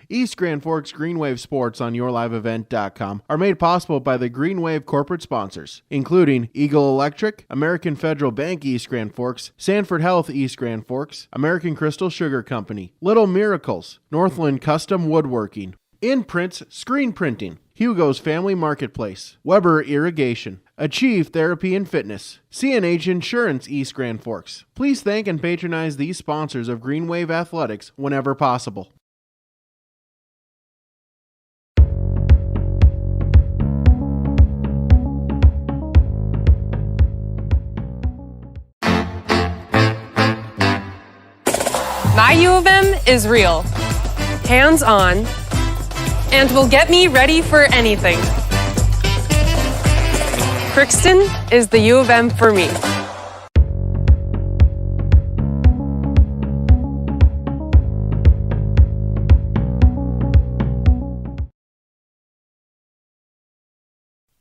East Grand Forks Green Wave Sports on YourLiveEvent.com are made possible by the Green Wave corporate sponsors, including Eagle Electric, American Federal Bank East Grand Forks, Sanford Health East Grand Forks, American Crystal Sugar Company, Little Miracles, Northland Custom Woodworking, Imprints Screen Printing, Hugo's Family Marketplace, Weber Irrigation, Achieve Therapy and Fitness, CNH Insurance East Grand Forks. Please thank and patronize these sponsors of Green Wave Athletics whenever possible. My U of M is real, hands-on, and will get me ready for anything. Crookston is the U of M for me.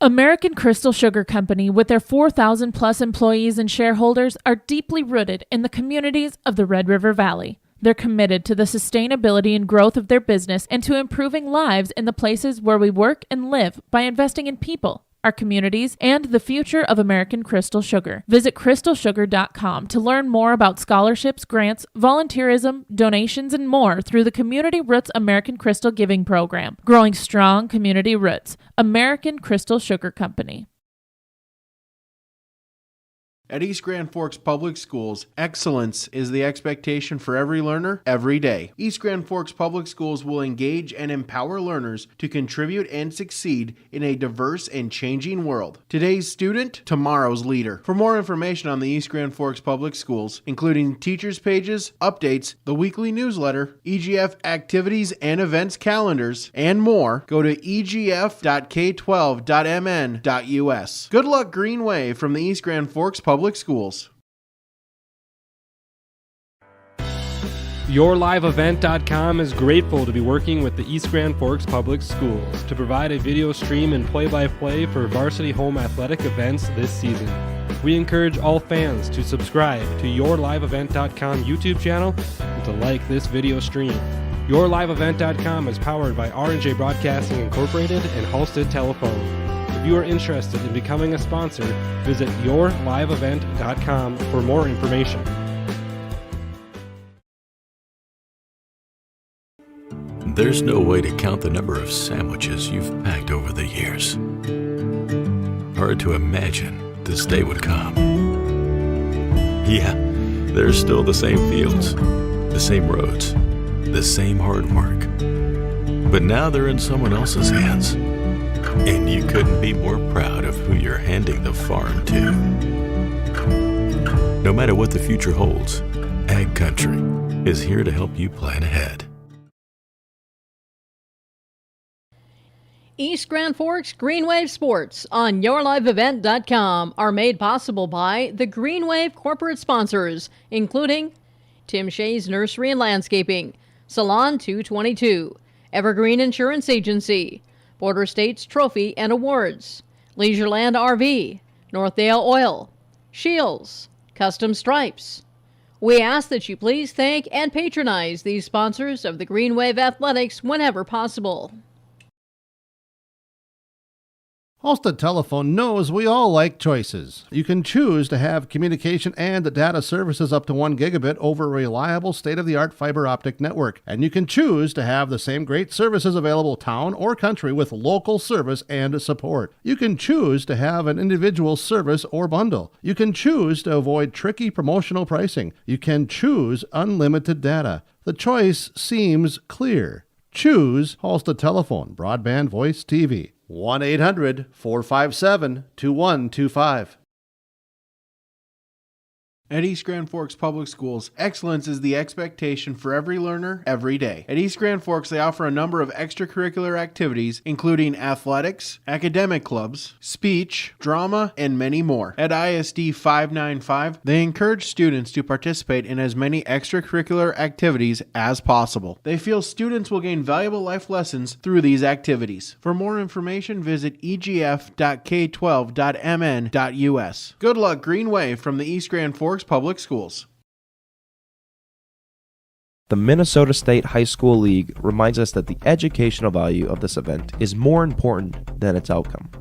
American Crystal Sugar Company, with their 4,000 plus employees and shareholders, are deeply rooted in the communities of the Red River Valley. They're committed to the sustainability and growth of their business and to improving lives in the places where we work and live by investing in people, our communities, and the future of American Crystal Sugar. Visit crystalsugar.com to learn more about scholarships, grants, volunteerism, donations, and more through the Community Roots American Crystal Giving Program. Growing strong community roots. American Crystal Sugar Company. At East Grand Forks Public Schools, excellence is the expectation for every learner, every day. East Grand Forks Public Schools will engage and empower learners to contribute and succeed in a diverse and changing world. Today's student, tomorrow's leader. For more information on the East Grand Forks Public Schools, including teachers' pages, updates, the weekly newsletter, EGF activities and events calendars, and more, go to egf.k12.mn.us. Good luck, Green Wave, from the East Grand Forks Public Schools. YourLiveEvent.com is grateful to be working with the East Grand Forks Public Schools to provide a video stream and play-by-play for varsity home athletic events this season. We encourage all fans to subscribe to YourLiveEvent.com YouTube channel and to like this video stream. YourLiveEvent.com is powered by R&J Broadcasting Incorporated and Halstead Telephone. If you are interested in becoming a sponsor, visit YourLiveEvent.com for more information. There's no way to count the number of sandwiches you've packed over the years. Hard to imagine this day would come. Yeah, there's still the same fields, the same roads, the same hard work. But now they're in someone else's hands. And you couldn't be more proud of who you're handing the farm to. No matter what the future holds, Ag Country is here to help you plan ahead. East Grand Forks Green Wave Sports on YourLiveEvent.com are made possible by the Green Wave corporate sponsors, including Tim Shea's Nursery and Landscaping, Salon 222, Evergreen Insurance Agency, Border States Trophy and Awards, Leisureland RV, Northdale Oil, Shields, Custom Stripes. We ask that you please thank and patronize these sponsors of the Green Wave Athletics whenever possible. Halstead Telephone knows we all like choices. You can choose to have communication and data services up to 1 gigabit over a reliable state-of-the-art fiber optic network. And you can choose to have the same great services available town or country with local service and support. You can choose to have an individual service or bundle. You can choose to avoid tricky promotional pricing. You can choose unlimited data. The choice seems clear. Choose Halstead Telephone, broadband voice TV. 1-800-457-2125. At East Grand Forks Public Schools, excellence is the expectation for every learner, every day. At East Grand Forks, they offer a number of extracurricular activities, including athletics, academic clubs, speech, drama, and many more. At ISD 595, they encourage students to participate in as many extracurricular activities as possible. They feel students will gain valuable life lessons through these activities. For more information, visit egf.k12.mn.us. Good luck, Green Wave, from the East Grand Forks Public Schools. The Minnesota State High School League reminds us that the educational value of this event is more important than its outcome.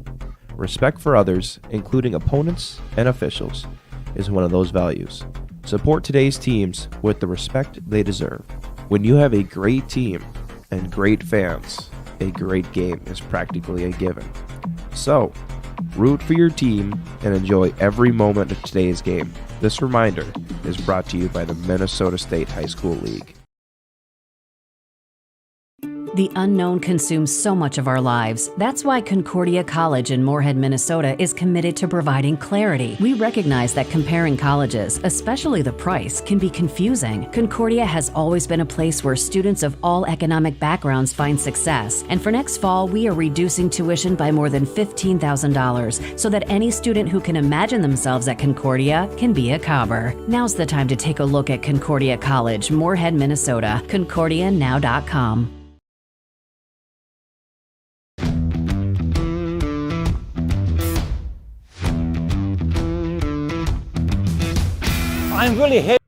Respect for others, including opponents and officials, is one of those values. Support today's teams with the respect they deserve. When you have a great team and great fans, a great game is practically a given. So, root for your team and enjoy every moment of today's game. This reminder is brought to you by the Minnesota State High School League. The unknown consumes so much of our lives. That's why Concordia College in Moorhead, Minnesota is committed to providing clarity. We recognize that comparing colleges, especially the price, can be confusing. Concordia has always been a place where students of all economic backgrounds find success. And for next fall, we are reducing tuition by more than $15,000 so that any student who can imagine themselves at Concordia can be a Cobber. Now's the time to take a look at Concordia College, Moorhead, Minnesota. ConcordiaNow.com. I'm really happy.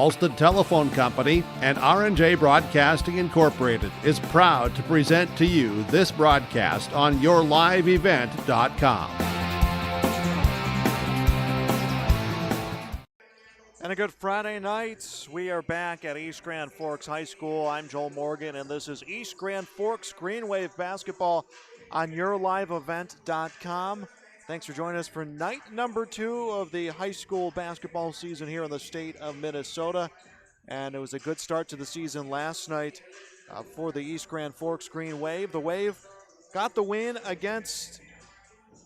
Halstead Telephone Company and R&J Broadcasting Incorporated is proud to present to you this broadcast on yourliveevent.com. And a good Friday night. We are back at East Grand Forks High School. I'm Joel Morgan, and this is East Grand Forks Green Wave basketball on yourliveevent.com. Thanks for joining us for night number 2 of the high school basketball season here in the state of Minnesota. And it was a good start to the season last night for the East Grand Forks Green Wave. The Wave got the win against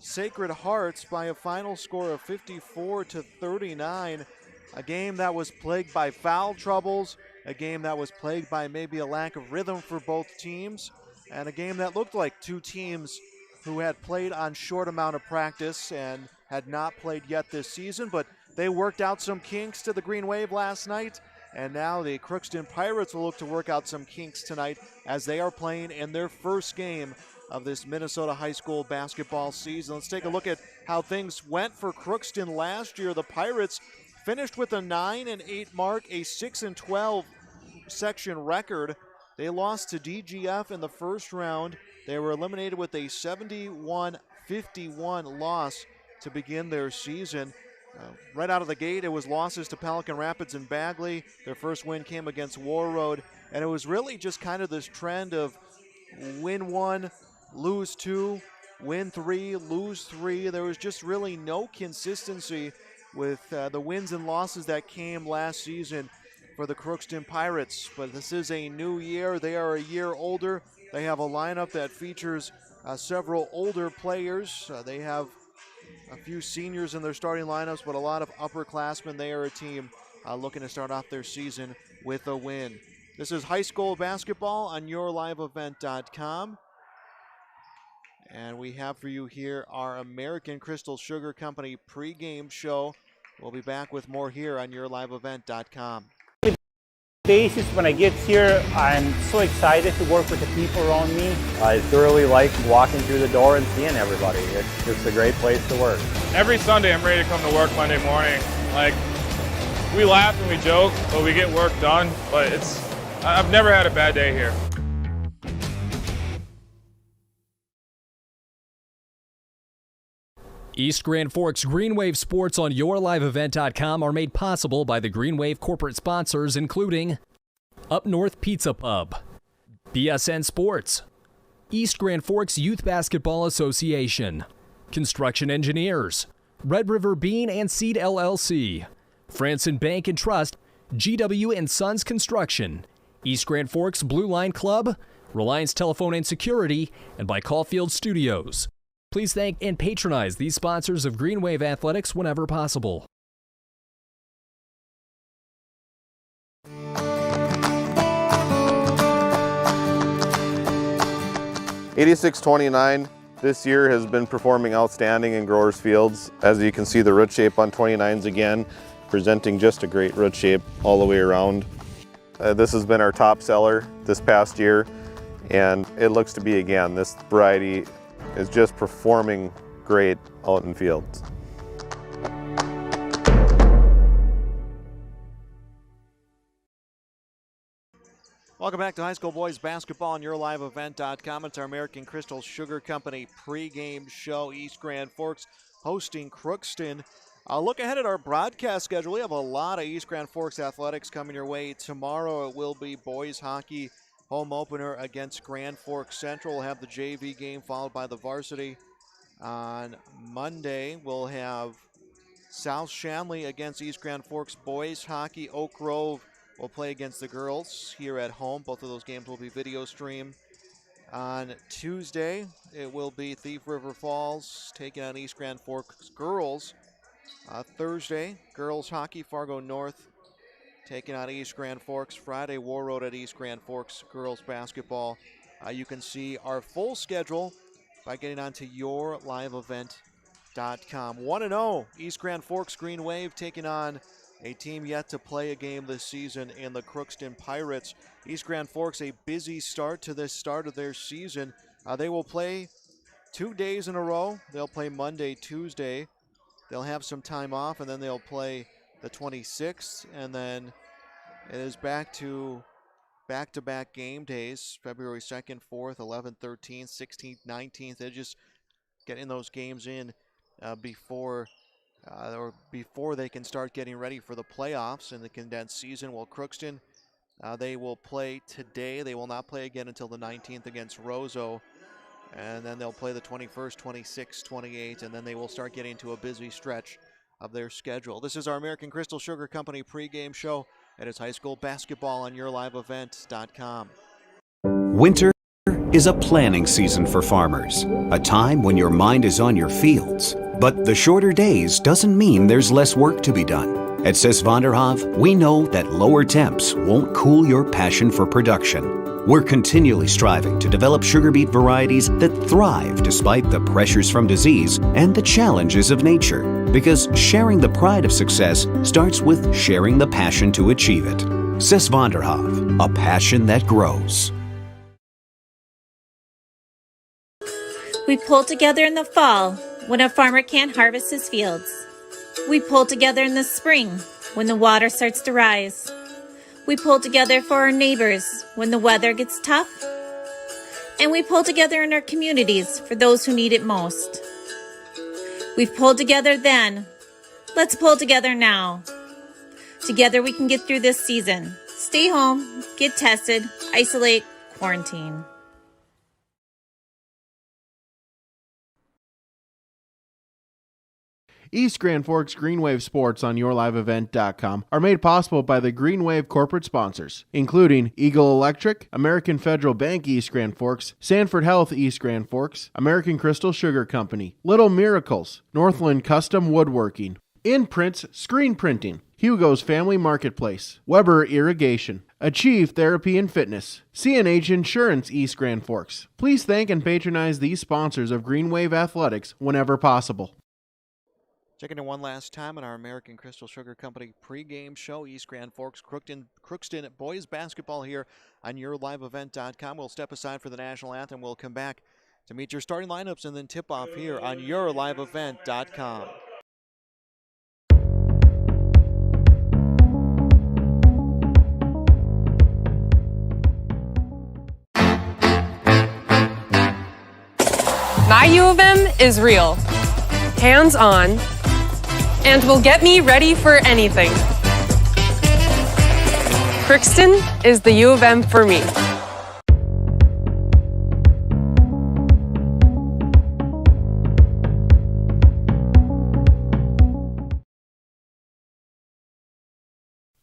Sacred Hearts by a final score of 54-39. A game that was plagued by foul troubles, a game that was plagued by maybe a lack of rhythm for both teams, and a game that looked like two teams who had played on short amount of practice and had not played yet this season, but they worked out some kinks to the Green Wave last night, and now the Crookston Pirates will look to work out some kinks tonight as they are playing in their first game of this Minnesota high school basketball season. Let's take a look at how things went for Crookston last year. The Pirates finished with a 9-8 mark, a 6-12 section record. They lost to DGF in the first round. They were eliminated with a 71-51 loss to begin their season. Right out of the gate, it was losses to Pelican Rapids and Bagley. Their first win came against Warroad, and it was really just kind of this trend of win 1, lose 2, win 3, lose 3. There was just really no consistency with the wins and losses that came last season for the Crookston Pirates. But this is a new year. They are a year older. They have a lineup that features several older players. They have a few seniors in their starting lineups, but a lot of upperclassmen. They are a team looking to start off their season with a win. This is high school basketball on yourliveevent.com. And we have for you here our American Crystal Sugar Company pregame show. We'll be back with more here on yourliveevent.com. Basis when I get here, I'm so excited to work with the people around me. I thoroughly like walking through the door and seeing everybody. It's just a great place to work. Every Sunday I'm ready to come to work Monday morning. Like, we laugh and we joke, but we get work done. But I've never had a bad day here. East Grand Forks Green Wave Sports on yourliveevent.com are made possible by the Green Wave corporate sponsors, including Up North Pizza Pub, BSN Sports, East Grand Forks Youth Basketball Association, Construction Engineers, Red River Bean and Seed LLC, Franson Bank and Trust, GW and Sons Construction, East Grand Forks Blue Line Club, Reliance Telephone and Security, and by Caulfield Studios. Please thank and patronize these sponsors of Green Wave Athletics whenever possible. 86-29 this year has been performing outstanding in growers fields. As you can see, the root shape on 29s again, presenting just a great root shape all the way around. This has been our top seller this past year, and it looks to be again. This variety is just performing great out in fields. Welcome back to high school boys basketball on yourliveevent.com. It's our American Crystal Sugar Company pregame show. East Grand Forks hosting Crookston. Look ahead at our broadcast schedule. We have a lot of East Grand Forks athletics coming your way. Tomorrow it will be boys hockey home opener against Grand Forks Central. We'll have the JV game followed by the varsity. On Monday, we'll have South Shanley against East Grand Forks boys hockey. Oak Grove will play against the girls here at home. Both of those games will be video streamed. On Tuesday, it will be Thief River Falls taking on East Grand Forks girls. Thursday, girls hockey, Fargo North taking on East Grand Forks. Friday, Warroad at East Grand Forks girls basketball. You can see our full schedule by getting onto yourliveevent.com. 1-0, East Grand Forks Green Wave taking on a team yet to play a game this season in the Crookston Pirates. East Grand Forks, a busy start to this start of their season. They will play 2 days in a row. They'll play Monday, Tuesday. They'll have some time off, and then they'll play the 26th, and then It is back to back-to-back game days, February 2nd, 4th, 11th, 13th, 16th, 19th. They're just getting those games in before they can start getting ready for the playoffs in the condensed season. Well, Crookston, they will play today. They will not play again until the 19th against Roseau. And then they'll play the 21st, 26th, 28th, and then they will start getting to a busy stretch of their schedule. This is our American Crystal Sugar Company pregame show. It is high school basketball on yourliveevent.com. Winter is a planning season for farmers, a time when your mind is on your fields. But the shorter days doesn't mean there's less work to be done. At Sis van der Haaf, we know that lower temps won't cool your passion for production. We're continually striving to develop sugar beet varieties that thrive despite the pressures from disease and the challenges of nature. Because sharing the pride of success starts with sharing the passion to achieve it. Sis van der Haaf, a passion that grows. We pull together in the fall when a farmer can't harvest his fields. We pull together in the spring when the water starts to rise. We pull together for our neighbors when the weather gets tough. And we pull together in our communities for those who need it most. We've pulled together then. Let's pull together now. Together we can get through this season. Stay home, get tested, isolate, quarantine. East Grand Forks Green Wave Sports on yourliveevent.com are made possible by the Green Wave corporate sponsors, including Eagle Electric, American Federal Bank East Grand Forks, Sanford Health East Grand Forks, American Crystal Sugar Company, Little Miracles, Northland Custom Woodworking, Imprints Screen Printing, Hugo's Family Marketplace, Weber Irrigation, Achieve Therapy and Fitness, CNH Insurance East Grand Forks. Please thank and patronize these sponsors of Green Wave Athletics whenever possible. Checking in one last time on our American Crystal Sugar Company pregame show. East Grand Forks, Crookston boys basketball here on yourliveevent.com. We'll step aside for the national anthem. We'll come back to meet your starting lineups and then tip off here on yourliveevent.com. My U of M is real, hands-on, and will get me ready for anything. Crookston is the U of M for me.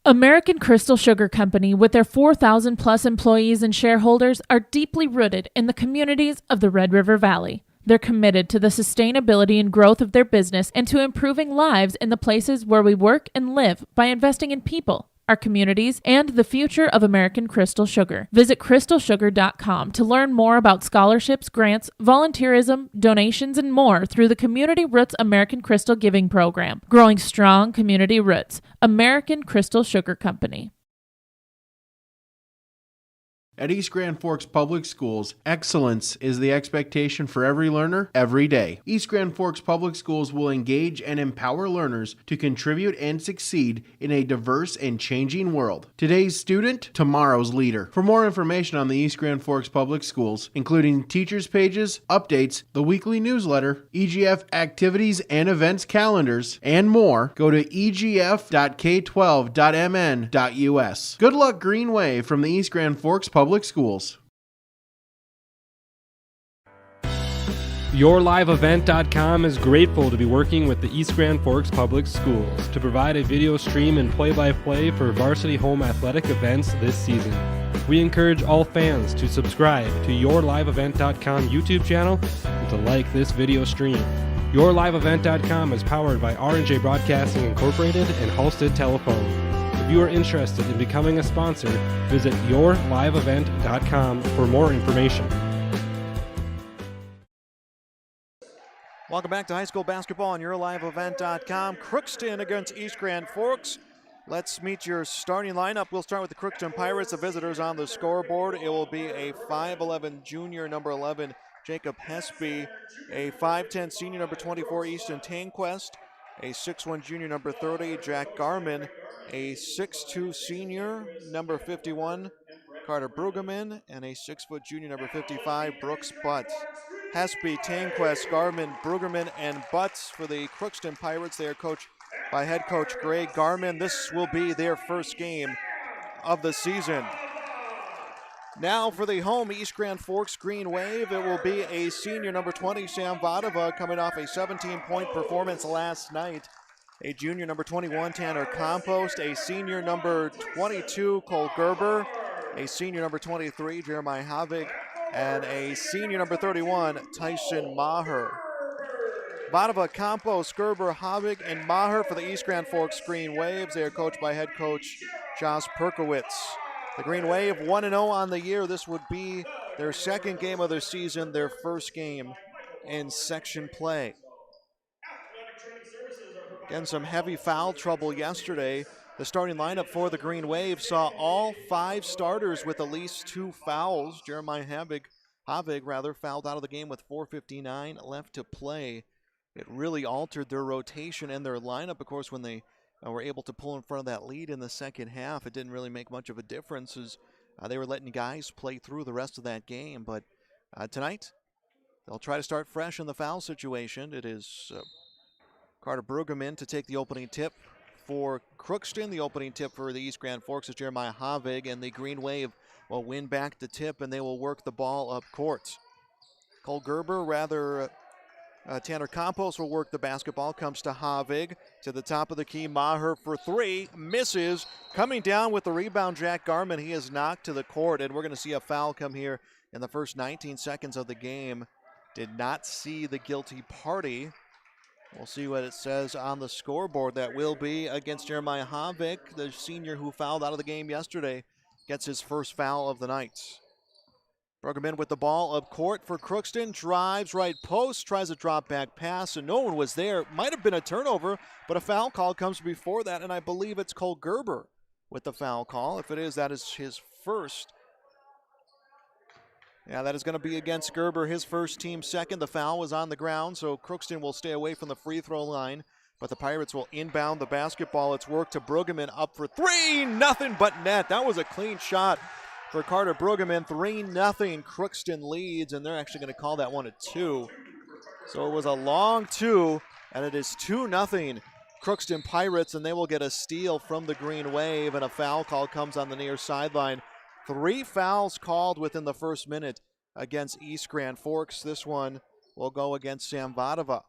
American Crystal Sugar Company, with their 4,000 plus employees and shareholders, are deeply rooted in the communities of the Red River Valley. They're committed to the sustainability and growth of their business and to improving lives in the places where we work and live by investing in people, our communities, and the future of American Crystal Sugar. Visit crystalsugar.com to learn more about scholarships, grants, volunteerism, donations, and more through the Community Roots American Crystal Giving Program. Growing strong community roots. American Crystal Sugar Company. At East Grand Forks Public Schools, excellence is the expectation for every learner, every day. East Grand Forks Public Schools will engage and empower learners to contribute and succeed in a diverse and changing world. Today's student, tomorrow's leader. For more information on the East Grand Forks Public Schools, including teachers' pages, updates, the weekly newsletter, EGF activities and events calendars, and more, go to egf.k12.mn.us. Good luck, Green Wave, from the East Grand Forks Public Schools. YourLiveEvent.com is grateful to be working with the East Grand Forks Public Schools to provide a video stream and play-by-play for varsity home athletic events this season. We encourage all fans to subscribe to YourLiveEvent.com YouTube channel and to like this video stream. YourLiveEvent.com is powered by R&J Broadcasting Incorporated and Halstead Telephone. If you are interested in becoming a sponsor, visit yourliveevent.com for more information. Welcome back to high school basketball on yourliveevent.com. Crookston against East Grand Forks. Let's meet your starting lineup. We'll start with the Crookston Pirates, the visitors on the scoreboard. It will be a 5'11 junior, number 11, Jacob Hesby, a 5'10 senior, number 24, Easton Tanquest, a 6'1 junior, number 30, Jack Garman, a 6'2 senior, number 51, Carter Brueggemann, and a 6' junior, number 55, Brooks Butts. Hesby, Tanquest, Garman, Brueggemann, and Butts for the Crookston Pirates. They are coached by head coach Greg Garman. This will be their first game of the season. Now for the home East Grand Forks Green Wave, it will be a senior, number 20, Sam Vadova, coming off a 17-point performance last night. A junior, number 21, Tanner Compost. A senior, number 22, Cole Gerber. A senior, number 23, Jeremiah Havig. And a senior, number 31, Tyson Maher. Vadova, Compost, Gerber, Havig, and Maher for the East Grand Forks Green Waves. They are coached by head coach Josh Perkowitz. The Green Wave 1-0 on the year. This would be their second game of the season, their first game in section play. Again, some heavy foul trouble yesterday. The starting lineup for the Green Wave saw all 5 starters with at least 2 fouls. Jeremiah Havig fouled out of the game with 4:59 left to play. It really altered their rotation and their lineup. Of course, when they were able to pull in front of that lead in the second half, it didn't really make much of a difference as they were letting guys play through the rest of that game. But tonight, they'll try to start fresh in the foul situation. It is Carter Brueggemann to take the opening tip for Crookston. The opening tip for the East Grand Forks is Jeremiah Havig, and the Green Wave will win back the tip, and they will work the ball up court. Cole Gerber, Tanner Compost will work the basketball. Comes to Havig, to the top of the key. Maher for 3, misses. Coming down with the rebound, Jack Garman. He is knocked to the court, and we're going to see a foul come here in the first 19 seconds of the game. Did not see the guilty party. We'll see what it says on the scoreboard. That will be against Jeremiah Havik, the senior who fouled out of the game yesterday. Gets his first foul of the night. Brueggemann with the ball up court for Crookston. Drives right post, tries a drop back pass, and no one was there. Might have been a turnover, but a foul call comes before that, and I believe it's Cole Gerber with the foul call. If it is, that is his first. Yeah, that is going to be against Gerber, his first, team second. The foul was on the ground, so Crookston will stay away from the free throw line, but the Pirates will inbound the basketball. It's work to Brueggemann, up for 3, nothing but net. That was a clean shot for Carter Brueggemann. 3-0, Crookston leads, and they're actually going to call that one a 2. So it was a long 2, and it is 2-0 Crookston Pirates, and they will get a steal from the Green Wave, and a foul call comes on the near sideline. 3 fouls called within the first minute against East Grand Forks. This one will go against Sam Vadova.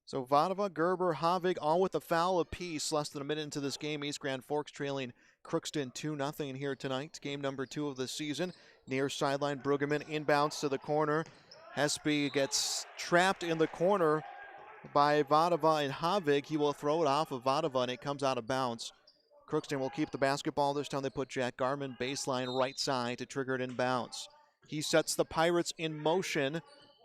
So Vadova, Gerber, Havig, all with a foul apiece. Less than a minute into this game, East Grand Forks trailing Crookston 2-0 here tonight. Game number 2 of the season. Near sideline, Brueggemann inbounds to the corner. Hesby gets trapped in the corner by Vadova and Havig. He will throw it off of Vadova, and it comes out of bounds. Crookston will keep the basketball. This time they put Jack Garman baseline right side to trigger it in bounds. He sets the Pirates in motion.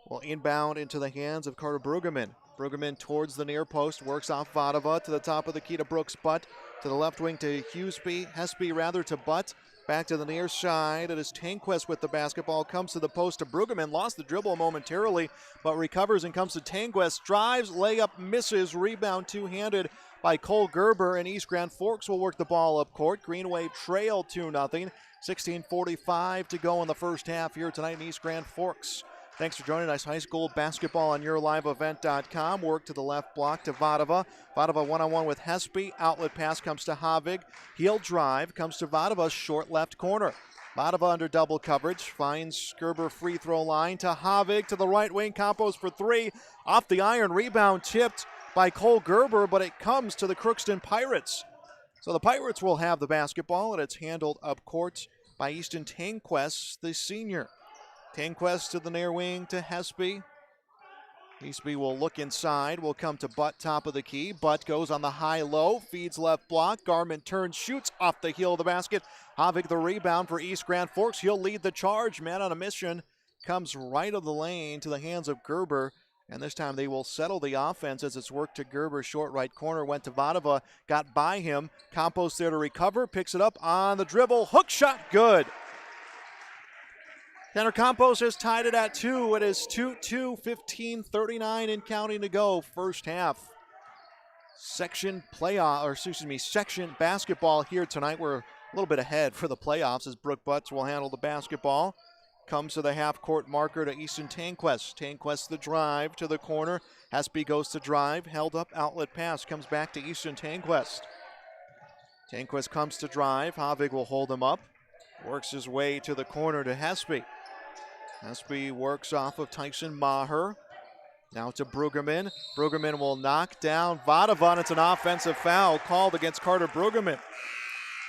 Will inbound into the hands of Carter Brueggemann. Brueggemann towards the near post, works off Vadova to the top of the key to Brooks Butt. To the left wing to Hesby to Butt. Back to the near side. It is Tanquest with the basketball. Comes to the post to Brueggemann. Lost the dribble momentarily, but recovers and comes to Tanquest. Drives, layup, misses. Rebound two-handed by Cole Gerber, and East Grand Forks will work the ball up court. Green Wave trail 2-0. 16:45 to go in the first half here tonight in East Grand Forks. Thanks for joining us. High school basketball on YourLiveEvent.com. Work to the left block to Vadova. Vadova one-on-one with Hesby. Outlet pass comes to Havig. Heel drive comes to Vadova's short left corner. Vadova under double coverage. Finds Gerber free throw line to Havig to the right wing. Compost for 3. Off the iron. Rebound tipped by Cole Gerber, but it comes to the Crookston Pirates. So the Pirates will have the basketball, and it's handled up court by Easton Tanquest, the senior. Tanquest to the near wing to Hesby. Hesby will look inside, will come to Butt, top of the key. Butt goes on the high-low, feeds left block. Garman turns, shoots off the heel of the basket. Havik the rebound for East Grand Forks. He'll lead the charge. Man on a mission comes right of the lane to the hands of Gerber. And this time they will settle the offense as it's worked to Gerber. Short right corner, went to Vadova, got by him. Compost there to recover, picks it up on the dribble. Hook shot, good. Tanner Campos has tied it at 2. It is 2-2, 15:39 and counting to go, first half. Section basketball here tonight. We're a little bit ahead for the playoffs as Brooke Butts will handle the basketball. Comes to the half-court marker to Easton Tanquest. Tanquest the drive to the corner. Hesby goes to drive. Held up, outlet pass. Comes back to Easton Tanquest. Tanquest comes to drive. Havig will hold him up. Works his way to the corner to Hesby. Hesby works off of Tyson Maher. Now to Brueggemann. Brueggemann will knock down Vadova, and it's an offensive foul called against Carter Brueggemann.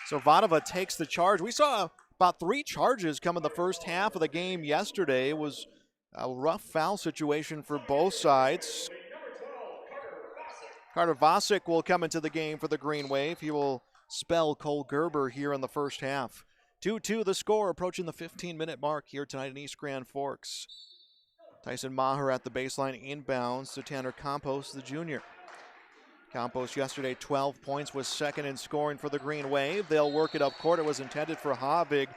So Vadova takes the charge. We saw about 3 charges come in the first half of the game yesterday. It was a rough foul situation for both sides. Carter Vasic will come into the game for the Green Wave. He will spell Cole Gerber here in the first half. 2-2 the score, approaching the 15-minute mark here tonight in East Grand Forks. Tyson Maher at the baseline, inbounds to Tanner Campos, the junior. Campos yesterday, 12 points, was second in scoring for the Green Wave. They'll work it up court. It was intended for Havig,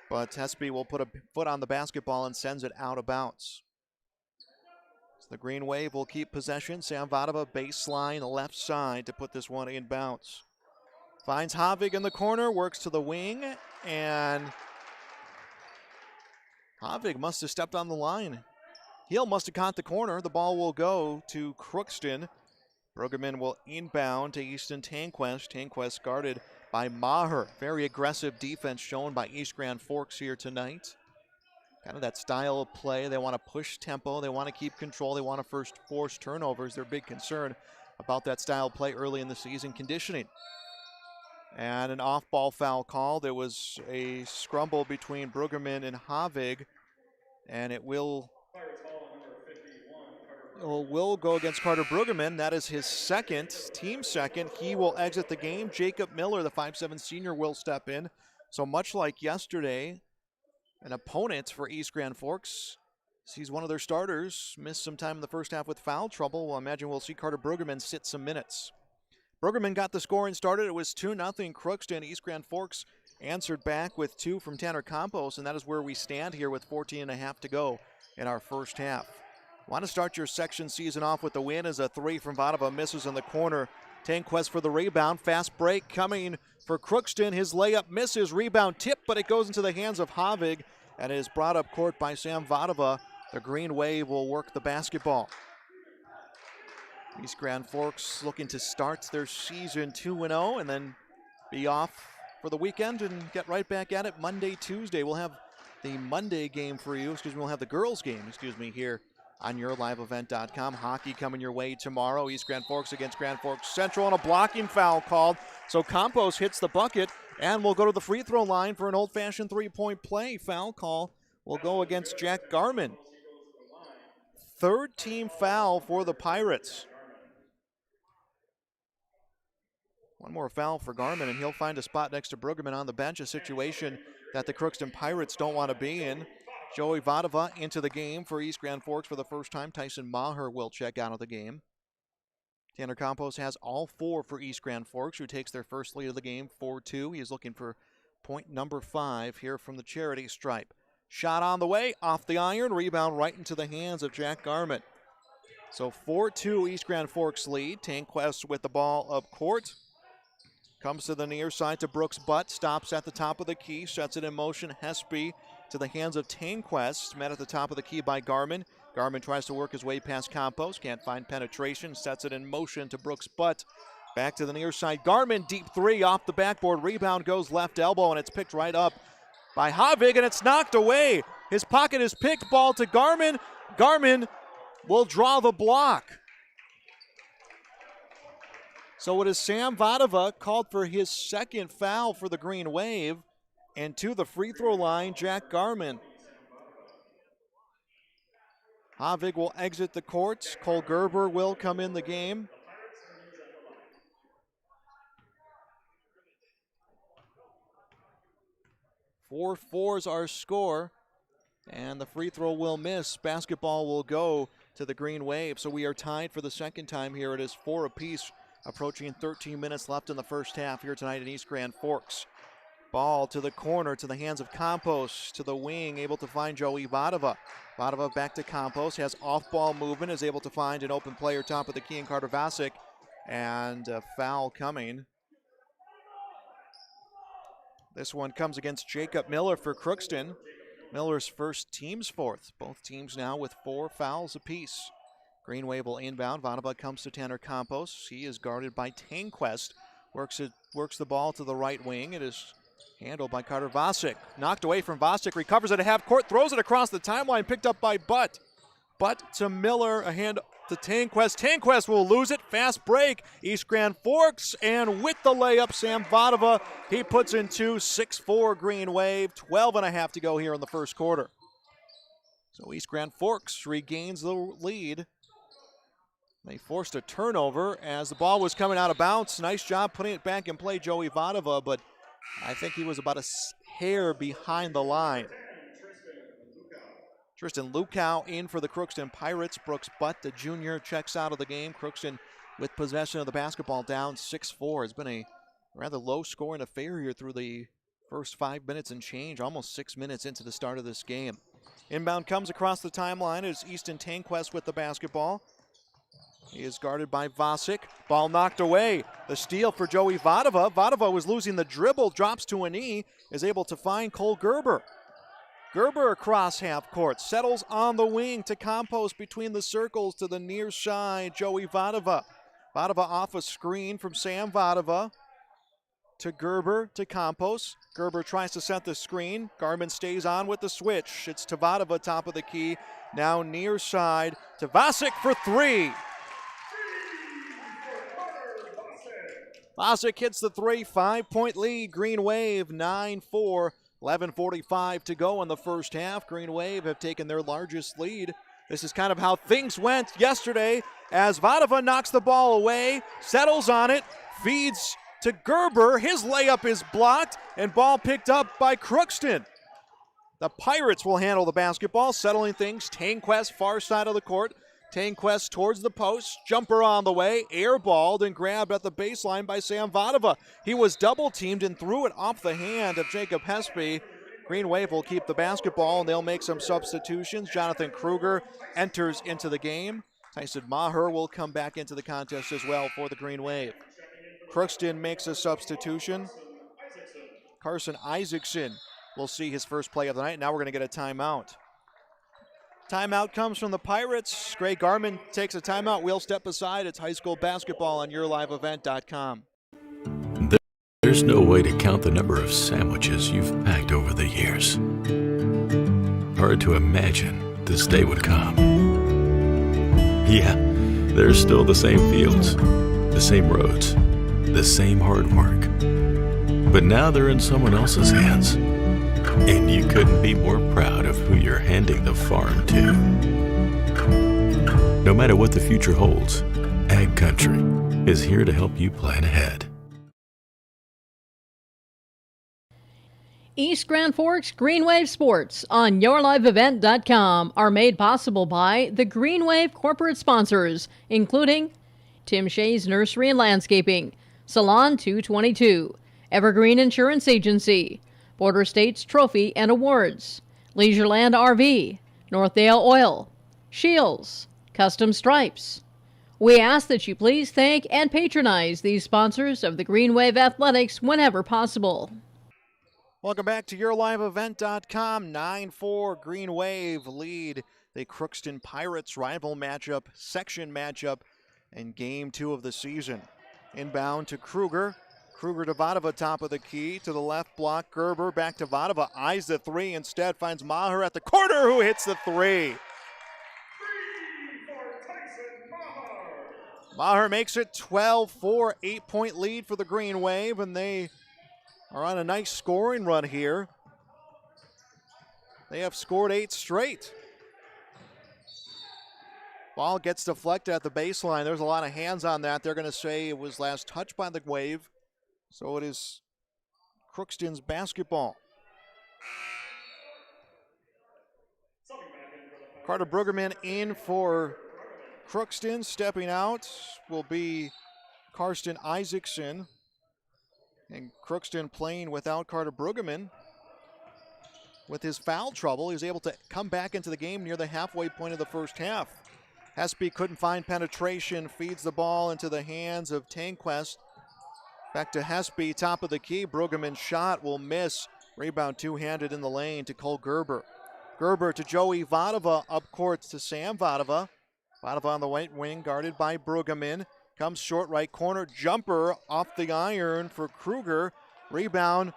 but Hesby will put a foot on the basketball and sends it out of bounds. So the Green Wave will keep possession. Sam Vadova, baseline left side to put this one in bounds. Finds Havig in the corner, works to the wing, and Havig must have stepped on the line. Heel must have caught the corner. The ball will go to Crookston. Brueggemann will inbound to Easton Tanquest. Tanquest guarded by Maher. Very aggressive defense shown by East Grand Forks here tonight. Kind of that style of play. They want to push tempo. They want to keep control. They want to first force turnovers. Their big concern about that style of play early in the season. Conditioning. And an off-ball foul call. There was a scrumble between Brueggemann and Havig. And it will go against Carter Brueggemann. That is his team second. He will exit the game. Jacob Miller, the 5'7 senior, will step in. So much like yesterday, an opponent for East Grand Forks sees one of their starters miss some time in the first half with foul trouble. Well, I imagine we'll see Carter Brueggemann sit some minutes. Brueggemann got the scoring started. It was 2-0 Crookston. East Grand Forks answered back with 2 from Tanner Campos, and that is where we stand here with 14.5 to go in our first half. Want to start your section season off with the win as a 3 from Vadova misses in the corner. Tanquest for the rebound. Fast break coming for Crookston. His layup misses. Rebound tip, but it goes into the hands of Havig and is brought up court by Sam Vadova. The Green Wave will work the basketball. East Grand Forks looking to start their season 2-0 and then be off for the weekend and get right back at it Monday, Tuesday. We'll have the Monday game for you. We'll have the girls game, here on yourliveevent.com. Hockey coming your way tomorrow. East Grand Forks against Grand Forks Central, and a blocking foul called. So Campos hits the bucket and will go to the free throw line for an old-fashioned three-point play. Foul call will go against Jack Garman. 3rd team foul for the Pirates. One more foul for Garman, and he'll find a spot next to Brueggemann on the bench, a situation that the Crookston Pirates don't want to be in. Joey Vadova into the game for East Grand Forks for the first time. Tyson Maher will check out of the game. Tanner Campos has all 4 for East Grand Forks, who takes their first lead of the game, 4-2. He is looking for point number 5 here from the charity stripe. Shot on the way, off the iron, rebound right into the hands of Jack Garman. So 4-2 East Grand Forks lead. Tanquest with the ball up court. Comes to the near side to Brooks Butt, stops at the top of the key, sets it in motion. Hesby to the hands of Tanquest, met at the top of the key by Garman. Garman tries to work his way past Campos, can't find penetration, sets it in motion to Brooks Butt. Back to the near side, Garman, deep 3 off the backboard, rebound goes left elbow, and it's picked right up by Havig, and it's knocked away. His pocket is picked, ball to Garman. Garman will draw the block. So it is Sam Vadova called for his 2nd foul for the Green Wave, and to the free throw line, Jack Garman. Havig will exit the courts. Cole Gerber will come in the game. Four fours our score, and the free throw will miss. Basketball will go to the Green Wave, so we are tied for the 2nd time here. It is 4 apiece, approaching 13 minutes left in the first half here tonight in East Grand Forks. Ball to the corner, to the hands of Campos, to the wing, able to find Joey Vadova. Vadova back to Campos, has off-ball movement, is able to find an open player top of the key in Carter Vasic, and a foul coming. This one comes against Jacob Miller for Crookston. Miller's first, team's fourth. Both teams now with 4 fouls apiece. Green Wave will inbound. Vadova comes to Tanner Campos. He is guarded by Tanquest. Works the ball to the right wing. It is handled by Carter Vasic. Knocked away from Vasic. Recovers it at half court. Throws it across the timeline. Picked up by Butt. Butt to Miller. A hand to Tanquest. Tanquest will lose it. Fast break. East Grand Forks. And with the layup, Sam Vadova. He puts in 2. 6-4 Green Wave. 12.5 to go here in the first quarter. So East Grand Forks regains the lead. They forced a turnover as the ball was coming out of bounds. Nice job putting it back in play, Joey Vadova, but I think he was about a hair behind the line. Tristan Lukow in for the Crookston Pirates. Brooks Butt, the junior, checks out of the game. Crookston with possession of the basketball, down 6-4. It's been a rather low-scoring affair here through the first 5 minutes and change, almost 6 minutes into the start of this game. Inbound comes across the timeline as Easton Tanquest with the basketball. He is guarded by Vasic. Ball knocked away. The steal for Joey Vadova. Vadova was losing the dribble, drops to a knee, is able to find Cole Gerber. Gerber across half court, settles on the wing to Campos between the circles to the near side, Joey Vadova. Vadova off a screen from Sam Vadova to Gerber to Campos. Gerber tries to set the screen. Garmin stays on with the switch. It's to Vadova, top of the key. Now near side to Vasic for 3. Vasic hits the 3, 5-point lead. Green Wave 9-4, 11:45 to go in the first half. Green Wave have taken their largest lead. This is kind of how things went yesterday as Vadova knocks the ball away, settles on it, feeds to Gerber. His layup is blocked and ball picked up by Crookston. The Pirates will handle the basketball, settling things. Tanquest far side of the court. Tanquest towards the post, jumper on the way, airballed and grabbed at the baseline by Sam Vadova. He was double teamed and threw it off the hand of Jacob Hespy. Green Wave will keep the basketball and they'll make some substitutions. Jonathan Kruger enters into the game. Tyson Maher will come back into the contest as well for the Green Wave. Crookston makes a substitution. Carson Isaacson will see his first play of the night. Now we're going to get a timeout. Timeout comes from the Pirates. Greg Garman takes a timeout. We'll step aside. It's high school basketball on yourliveevent.com. There's no way to count the number of sandwiches you've packed over the years. Hard to imagine this day would come. Yeah, there's still the same fields, the same roads, the same hard work. But now they're in someone else's hands. And you couldn't be more proud of who you're handing the farm to. No matter what the future holds, Ag Country is here to help you plan ahead. East Grand Forks Green Wave Sports on yourliveevent.com are made possible by the Green Wave corporate sponsors, including Tim Shea's Nursery and Landscaping, Salon 222, Evergreen Insurance Agency, Border States Trophy and Awards, Leisureland RV, Northdale Oil, Shields, Custom Stripes. We ask that you please thank and patronize these sponsors of the Green Wave Athletics whenever possible. Welcome back to yourliveevent.com. 9-4 Green Wave lead the Crookston Pirates rival matchup, section matchup, and game 2 of the season. Inbound to Kruger. Kruger to Vadova, top of the key, to the left block, Gerber, back to Vadova, eyes the 3, instead finds Maher at the corner, who hits the 3. Maher makes it 12-4, 8-point lead for the Green Wave, and they are on a nice scoring run here. They have scored 8 straight. Ball gets deflected at the baseline. There's a lot of hands on that. They're going to say it was last touched by the Wave. So it is Crookston's basketball. Carter Brueggemann in for Crookston. Stepping out will be Karsten Isaacson. And Crookston playing without Carter Brueggemann. With his foul trouble, he was able to come back into the game near the halfway point of the first half. Hespy couldn't find penetration, feeds the ball into the hands of Tanquest. Back to Hespy, top of the key. Brueggemann's shot will miss. Rebound two-handed in the lane to Cole Gerber. Gerber to Joey Vadova, up court to Sam Vadova. Vadova on the right wing, guarded by Brueggemann. Comes short right corner, jumper off the iron for Kruger. Rebound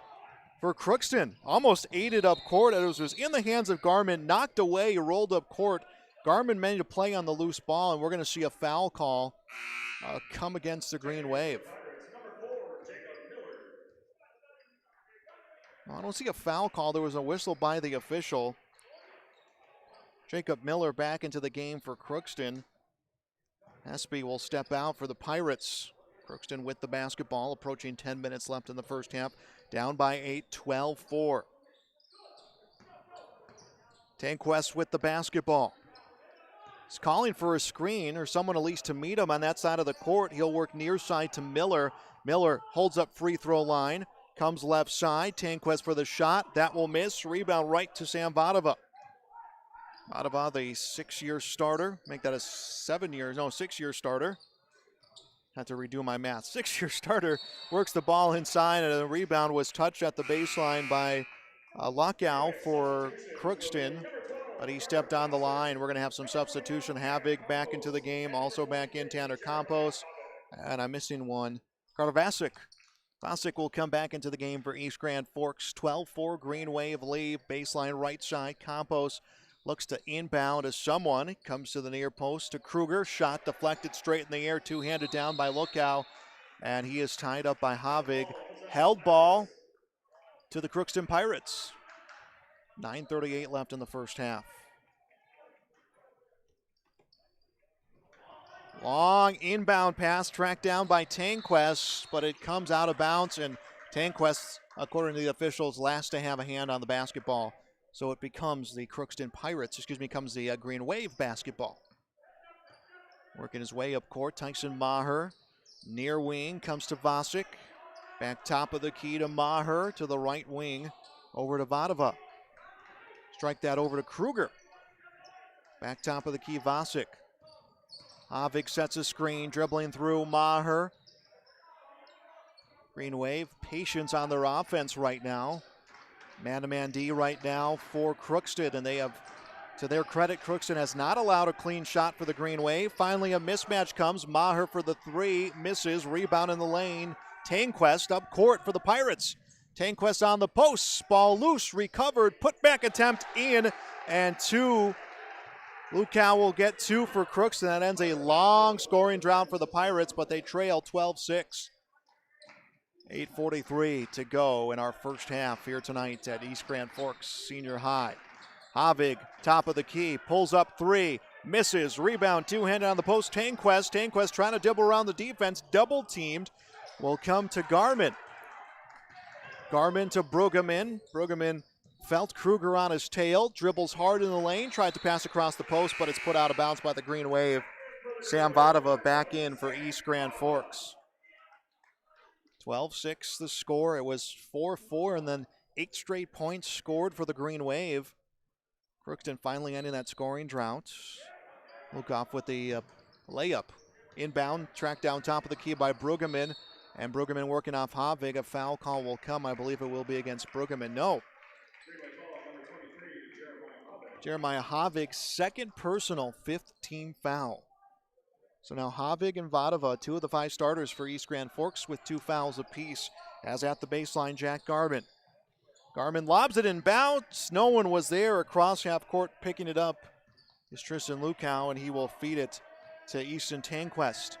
for Crookston. Almost aided up court. It was in the hands of Garmin, knocked away, rolled up court. Garmin managed to play on the loose ball, and we're going to see a foul call come against the Green Wave. Well, I don't see a foul call. There was a whistle by the official. Jacob Miller back into the game for Crookston. Hespy will step out for the Pirates. Crookston with the basketball, approaching 10 minutes left in the first half. Down by 8, 12-4. Tanquest with the basketball. He's calling for a screen or someone at least to meet him on that side of the court. He'll work near side to Miller. Miller holds up free throw line. Comes left side. Tanquest for the shot. That will miss. Rebound right to Sam Vadova. Vadova, the 6-year starter. Make that a 6-year starter. Had to redo my math. 6-year starter works the ball inside, and the rebound was touched at the baseline by Lockow for Crookston, but he stepped on the line. We're going to have some substitution. Havig back into the game, also back in Tanner Campos, and I'm missing one. Carter Vasic. Vasic will come back into the game for East Grand Forks. 12-4 Green Wave lead. Baseline right side. Campos looks to inbound as someone. Comes to the near post to Kruger. Shot deflected straight in the air. Two-handed down by Lookout. And he is tied up by Havig. Held ball to the Crookston Pirates. 9:38 left in the first half. Long inbound pass tracked down by Tanquest, but it comes out of bounds, and Tanquest, according to the officials, last to have a hand on the basketball. So it becomes the Crookston Pirates, becomes the Green Wave basketball. Working his way up court, Tyson Maher. Near wing, comes to Vasic. Back top of the key to Maher, to the right wing, over to Vadova. Strike that over to Kruger. Back top of the key, Vasic. Havig sets a screen, dribbling through Maher. Green Wave, patience on their offense right now. Man-to-man D right now for Crookston, and they have, to their credit, Crookston has not allowed a clean shot for the Green Wave. Finally, a mismatch comes. Maher for the three, misses, rebound in the lane. Tanquest up court for the Pirates. Tanquest on the post, ball loose, recovered, put back attempt in, and two. Lukau will get two for Crookston. That ends a long scoring drought for the Pirates, but they trail 12-6. 8:43 to go in our first half here tonight at East Grand Forks Senior High. Havig, top of the key, pulls up three, misses, rebound, two-handed on the post. Tanquest trying to dribble around the defense, double teamed, will come to Garmin. Garmin to Brueggemann. Brueggemann felt Kruger on his tail, dribbles hard in the lane, tried to pass across the post, but it's put out of bounds by the Green Wave. Sam Vadova back in for East Grand Forks. 12-6 the score. It was 4-4 and then 8 straight points scored for the Green Wave. Crookston finally ending that scoring drought. Lukoff with the layup. Inbound, tracked down top of the key by Brueggemann. And Brueggemann working off Havig. A foul call will come. I believe it will be against Brueggemann. No. Jeremiah Havig's second personal, 5th team foul. So now Havig and Vadova, 2 of the 5 starters for East Grand Forks with 2 fouls apiece. As at the baseline, Jack Garmin. Garmin lobs it in bounce. No one was there across half court picking it up. Is Tristan Lukau, and he will feed it to Easton Tanquest.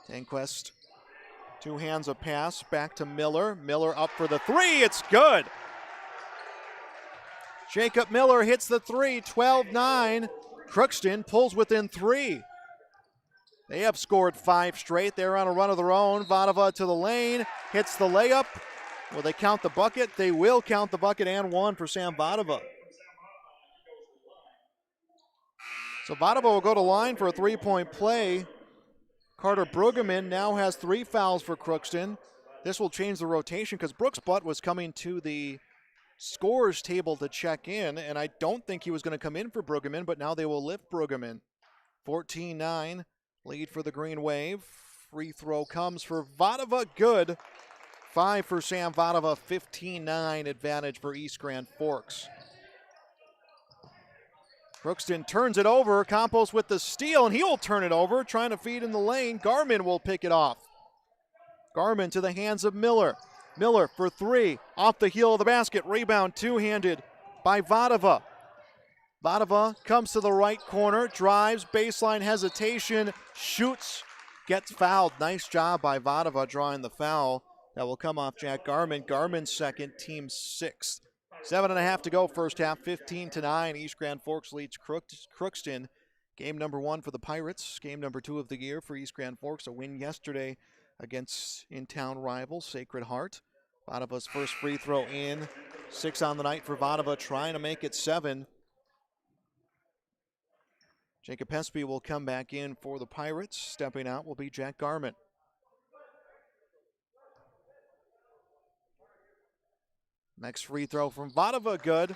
Tanquest, 2 hands of pass, back to Miller. Miller up for the three, it's good. Jacob Miller hits the three, 12-9. Crookston pulls within 3. They have scored 5 straight. They're on a run of their own. Vadova to the lane, hits the layup. Will they count the bucket? They will count the bucket and 1 for Sam Vadova. So Vadova will go to line for a 3-point play. Carter Brueggemann now has 3 fouls for Crookston. this will change the rotation because Brooks Butt was coming to the scores table to check in, and I don't think he was going to come in for Brueggemann, but now they will lift Brueggemann. 14-9, lead for the Green Wave. Free throw comes for Vadova, good. 5 for Sam Vadova, 15-9 advantage for East Grand Forks. Crookston turns it over, Campos with the steal, and he'll turn it over, trying to feed in the lane. Garmin will pick it off. Garmin to the hands of Miller. Miller for 3, off the heel of the basket. Rebound two-handed by Vadova. Vadova comes to the right corner, drives, baseline hesitation, shoots, gets fouled. Nice job by Vadova drawing the foul. That will come off Jack Garmin. Garmin's second, team 6th. 7.5 to go, first half, 15-9. East Grand Forks leads Crookston. Game number 1 for the Pirates. Game number 2 of the year for East Grand Forks. A win yesterday against in-town rival Sacred Heart. Vadova's first free throw in. 6 on the night for Vadova, trying to make it 7. Jacob Hespy will come back in for the Pirates. Stepping out will be Jack Garmin. Next free throw from Vadova, good.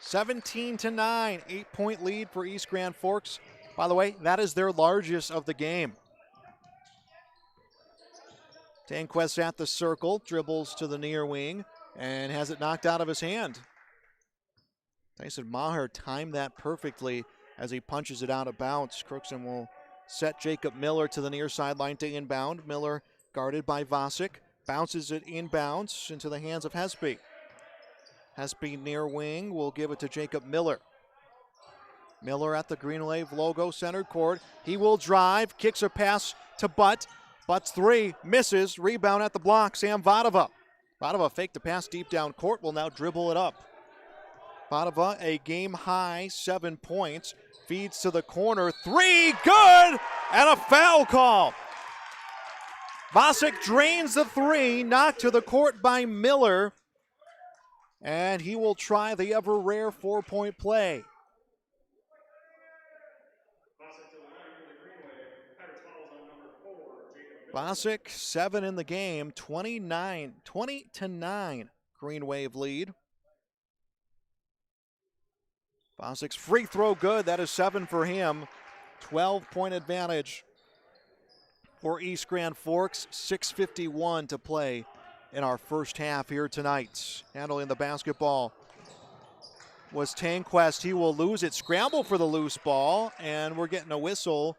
17-9, 8-point lead for East Grand Forks. By the way, that is their largest of the game. Tanquest at the circle, dribbles to the near wing, and has it knocked out of his hand. Tyson Maher timed that perfectly as he punches it out of bounds. Crookston will set Jacob Miller to the near sideline to inbound. Miller guarded by Vasic, bounces it inbounds into the hands of Hespy. Hespy near wing will give it to Jacob Miller. Miller at the Green Wave logo center court. He will drive, kicks a pass to Butt. Butt's 3, misses, rebound at the block, Sam Vadova. Vadova faked the pass deep down court, will now dribble it up. Vadova, a game high 7 points, feeds to the corner, 3, good, and a foul call. Vasic drains the 3, knocked to the court by Miller, and he will try the ever rare 4-point play. Vasic, 7 in the game, 20-9, Green Wave lead. Vasic's free throw good, that is 7 for him. 12-point advantage for East Grand Forks, 6:51 to play in our first half here tonight. Handling the basketball was Tanquest. He will lose it. Scramble for the loose ball, and we're getting a whistle,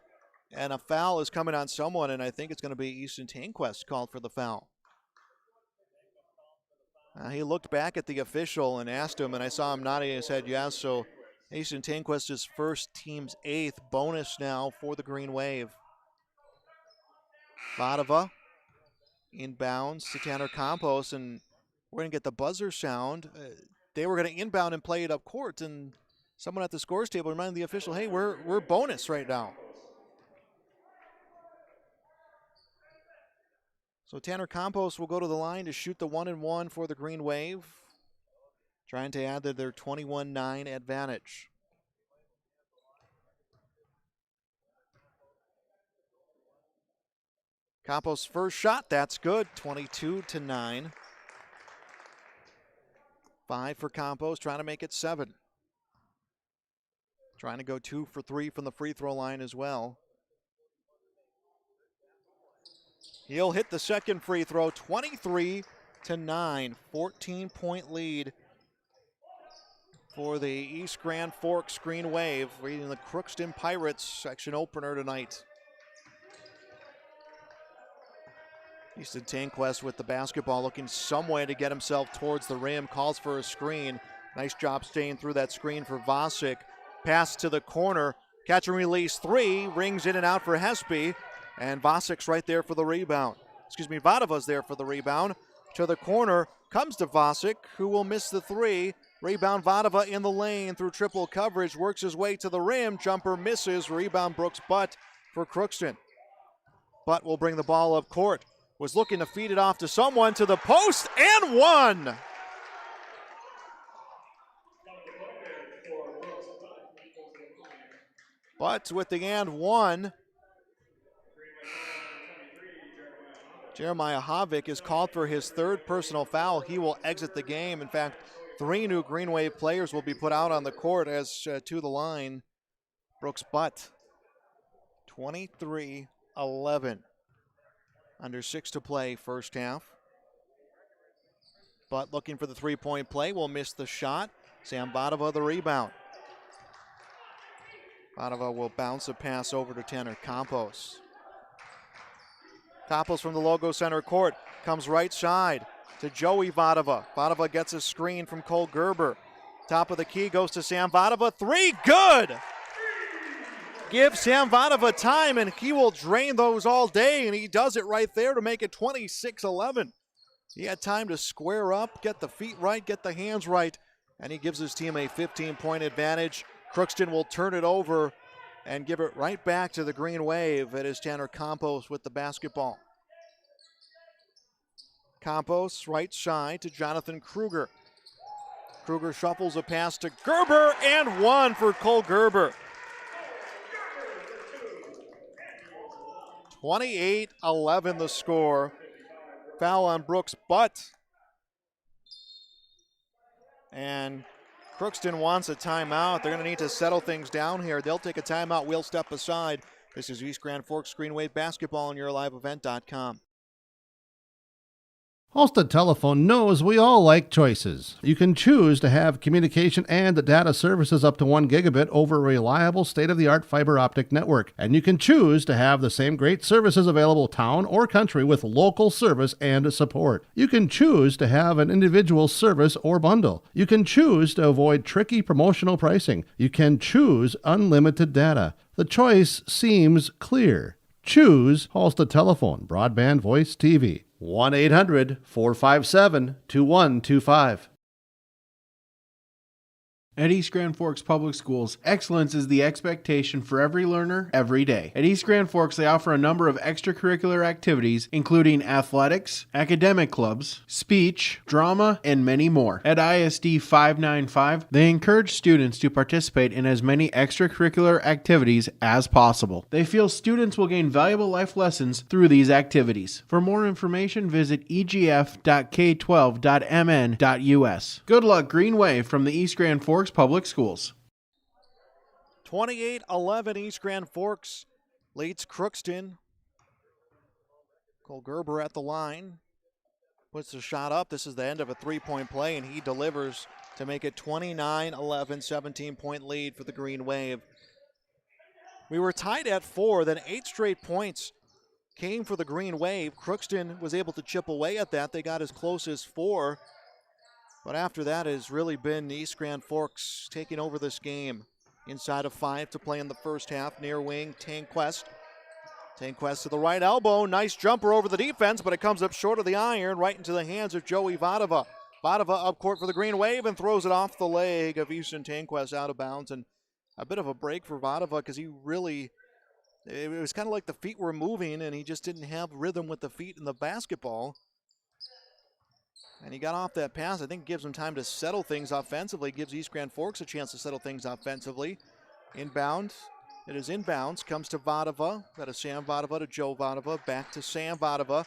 and a foul is coming on someone, and I think it's going to be Easton Tanquest called for the foul. He looked back at the official and asked him, and I saw him nodding his head yes, so Easton Tanquest is first, team's 8th. Bonus now for the Green Wave. Vadova inbounds to Tanner Campos, and we're going to get the buzzer sound. They were going to inbound and play it up court, and someone at the scores table reminded the official, hey, we're bonus right now. So Tanner Campos will go to the line to shoot the 1-and-1 for the Green Wave, trying to add to their 21-9 advantage. Campos' first shot, that's good, 22-9. 5 for Campos, trying to make it 7. Trying to go 2 for 3 from the free throw line as well. He'll hit the second free throw, 23-9, 14-point lead for the East Grand Forks Green Wave, leading the Crookston Pirates section opener tonight. Easton Tanquest with the basketball, looking some way to get himself towards the rim, calls for a screen. Nice job staying through that screen for Vasic. Pass to the corner, catch and release 3, rings in and out for Hespy, and Vasic's right there for the rebound. Vadova's there for the rebound. To the corner, comes to Vasic, who will miss the 3. Rebound Vadova in the lane through triple coverage, works his way to the rim, jumper misses, rebound Brooks Butt for Crookston. Butt will bring the ball up court. Was looking to feed it off to someone, to the post, and 1! Butt with the and 1. Jeremiah Havik is called for his third personal foul. He will exit the game. In fact, 3 new Green Wave players will be put out on the court as to the line. Brooks Butt, 23-11. Under 6 to play first half. Butt looking for the three-point play. Will miss the shot. Sam Vadava the rebound. Vadava will bounce a pass over to Tanner Campos. Campos from the Logo Center court comes right side to Joey Vadava. Vadava gets a screen from Cole Gerber. Top of the key goes to Sam Vadava. 3, good! Give Sam Vadava time and he will drain those all day, and he does it right there to make it 26-11. He had time to square up, get the feet right, get the hands right, and he gives his team a 15-point advantage. Crookston will turn it over and give it right back to the Green Wave. It is Tanner Campos with the basketball. Campos right side to Jonathan Kruger. Kruger shuffles a pass to Gerber, and 1 for Cole Gerber. 28-11 the score. Foul on Brooks Butt. And Crookston wants a timeout. They're going to need to settle things down here. They'll take a timeout. We'll step aside. This is East Grand Forks Green Wave basketball on yourliveevent.com. Halstead Telephone knows we all like choices. You can choose to have communication and data services up to 1 gigabit over a reliable state-of-the-art fiber optic network. And you can choose to have the same great services available town or country with local service and support. You can choose to have an individual service or bundle. You can choose to avoid tricky promotional pricing. You can choose unlimited data. The choice seems clear. Choose Halstead Telephone, broadband voice TV. 1-800-457-2125. At East Grand Forks Public Schools, excellence is the expectation for every learner, every day. At East Grand Forks, they offer a number of extracurricular activities, including athletics, academic clubs, speech, drama, and many more. At ISD 595, they encourage students to participate in as many extracurricular activities as possible. They feel students will gain valuable life lessons through these activities. For more information, visit egf.k12.mn.us. Good luck, Green Wave, from the East Grand Forks Public Schools. 28-11 East Grand Forks leads Crookston. Cole Gerber at the line. Puts the shot up. This is the end of a three-point play, and he delivers to make it 29-11, 17-point lead for the Green Wave. We were tied at 4, then 8 straight points came for the Green Wave. Crookston was able to chip away at that. They got as close as 4. But after that has really been East Grand Forks taking over this game. Inside of 5 to play in the first half. Near wing, Tanquest. Tanquest to the right elbow. Nice jumper over the defense, but it comes up short of the iron, right into the hands of Joey Vadava. Vadava up court for the Green Wave and throws it off the leg of Easton Tanquest out of bounds. And a bit of a break for Vadava because it was kind of like the feet were moving and he just didn't have rhythm with the feet in the basketball. And he got off that pass. I think gives him time to settle things offensively. Gives East Grand Forks a chance to settle things offensively. Inbound. It is inbounds. Comes to Vadava. That is Sam Vadava to Joe Vadava. Back to Sam Vadava.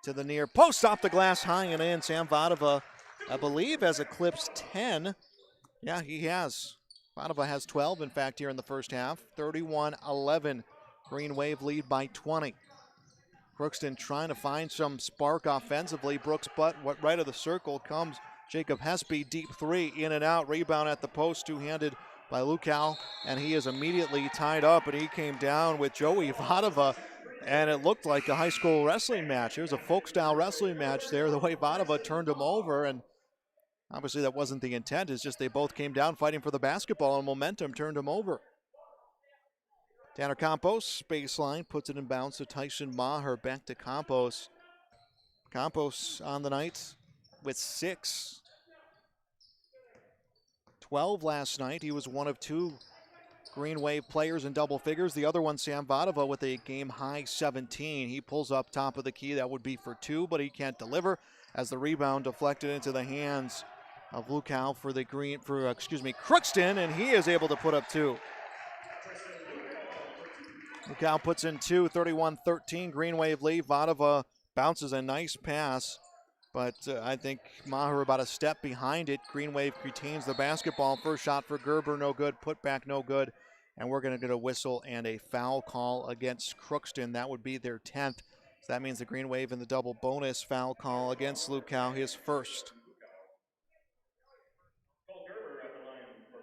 To the near post. Off the glass. High and in. Sam Vadava, I believe, has eclipsed 10. Yeah, he has. Vadava has 12, in fact, here in the first half. 31-11. Green Wave lead by 20. Crookston trying to find some spark offensively. Brooks Butt, right of the circle comes Jacob Hespy, deep 3, in and out. Rebound at the post, two-handed by Lucal, and he is immediately tied up, and he came down with Joey Vadava, and it looked like a high school wrestling match. It was a folk-style wrestling match there, the way Vadava turned him over, and obviously that wasn't the intent. It's just they both came down fighting for the basketball, and momentum turned him over. Tanner Campos, baseline, puts it in bounds to Tyson Maher, back to Campos. Campos on the night with 6. 12 last night. He was one of 2 Green Wave players in double figures. The other one, Sam Vadava, with a game-high 17. He pulls up top of the key. That would be for 2, but he can't deliver as the rebound deflected into the hands of Lucal for Crookston, and he is able to put up 2. Lucal puts in 2, 31-13, Green Wave lead. Vadava bounces a nice pass, but I think Maher about a step behind it. Green Wave retains the basketball. First shot for Gerber, no good. Put back, no good. And we're going to get a whistle and a foul call against Crookston. That would be their 10th. So that means the Green Wave in the double bonus foul call against Lukau, his first.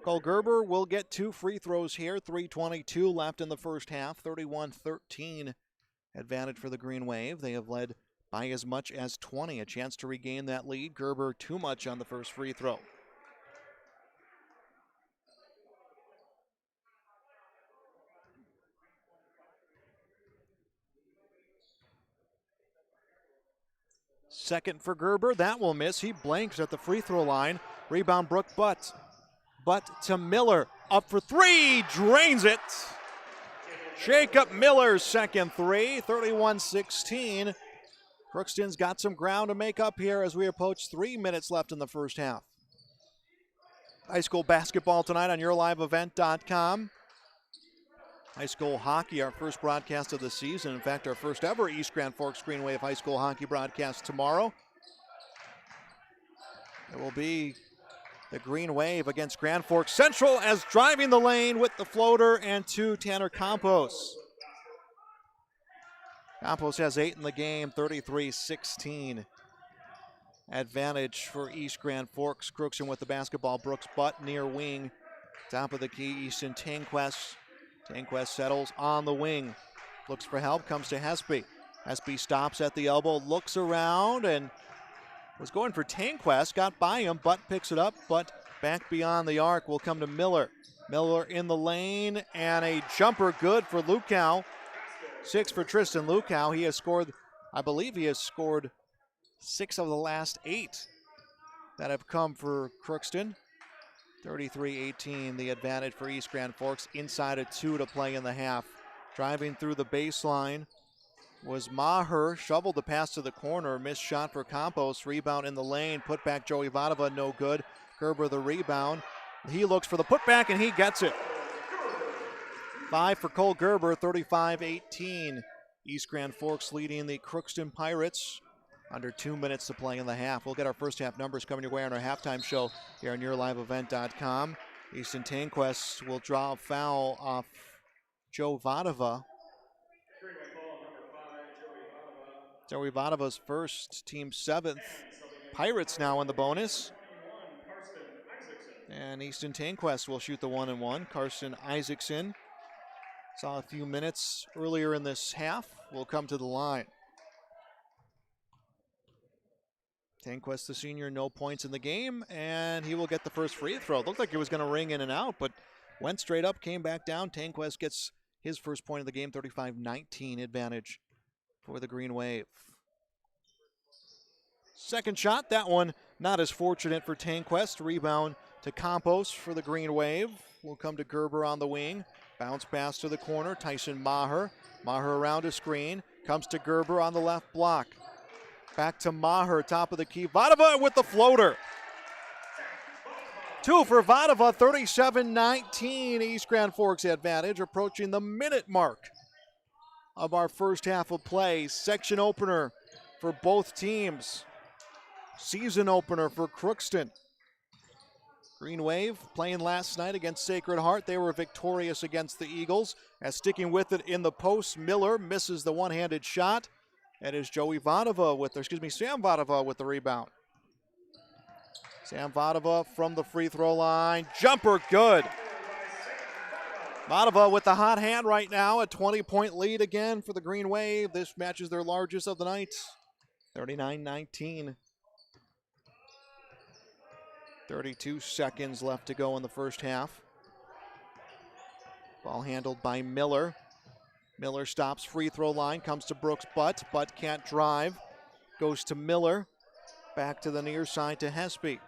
Cole Gerber will get 2 free throws here. 3:22 left in the first half. 31-13 advantage for the Green Wave. They have led by as much as 20. A chance to regain that lead. Gerber too much on the first free throw. Second for Gerber. That will miss. He blanks at the free throw line. Rebound Brooke Butt. Butt to Miller. Up for 3. Drains it. Jacob Miller's second 3. 31-16. Crookston's got some ground to make up here as we approach 3 minutes left in the first half. High school basketball tonight on yourliveevent.com. High school hockey, our first broadcast of the season. In fact, our first ever East Grand Forks Green Wave High School hockey broadcast tomorrow. It will be the Green Wave against Grand Forks Central as driving the lane with the floater and 2, Tanner Campos. Campos has 8 in the game, 33-16. Advantage for East Grand Forks. Crookston with the basketball. Brooks Butt near wing. Top of the key, Easton Tanquest. Tanquest settles on the wing. Looks for help, comes to Hespy. Hespy stops at the elbow, looks around, and was going for Tanquest. Got by him, Butt picks it up, but back beyond the arc will come to Miller. Miller in the lane, and a jumper good for Lukau. 6 for Tristan Lukau. He has scored, I believe he has scored 6 of the last 8 that have come for Crookston. 33-18, the advantage for East Grand Forks. Inside of 2 to play in the half. Driving through the baseline was Maher. Shoveled the pass to the corner. Missed shot for Campos. Rebound in the lane. Put back Joey Vadova, no good. Gerber the rebound. He looks for the putback and he gets it. 5 for Cole Gerber, 35-18. East Grand Forks leading the Crookston Pirates. Under 2 minutes to play in the half. We'll get our first half numbers coming your way on our halftime show here on yourliveevent.com. Easton Tanquest will draw a foul off Joe Vadova. Joey Vadova's first, team 7th. Pirates now in the bonus. And Easton Tanquest will shoot the 1-and-1. Carson Isaacson saw a few minutes earlier in this half. Will come to the line. Tanquest, the senior, no points in the game, and he will get the first free throw. Looked like it was going to ring in and out, but went straight up, came back down. Tanquest gets his first point of the game, 35-19 advantage for the Green Wave. Second shot, that one not as fortunate for Tanquest. Rebound to Campos for the Green Wave. Will come to Gerber on the wing. Bounce pass to the corner, Tyson Maher. Maher around a screen, comes to Gerber on the left block. Back to Maher, top of the key. Vadova with the floater. 2 for Vadova, 37-19. East Grand Forks advantage, approaching the minute mark of our first half of play. Section opener for both teams. Season opener for Crookston. Green Wave playing last night against Sacred Heart. They were victorious against the Eagles. As sticking with it in the post, Miller misses the one-handed shot. That is Sam Vadova with the rebound. Sam Vadova from the free throw line. Jumper good. Vadova with the hot hand right now. A 20-point lead again for the Green Wave. This match is their largest of the night. 39-19. 32 seconds left to go in the first half. Ball handled by Miller. Miller stops, free throw line, comes to Brooks Butt. Butt can't drive. Goes to Miller. Back to the near side to Hespy.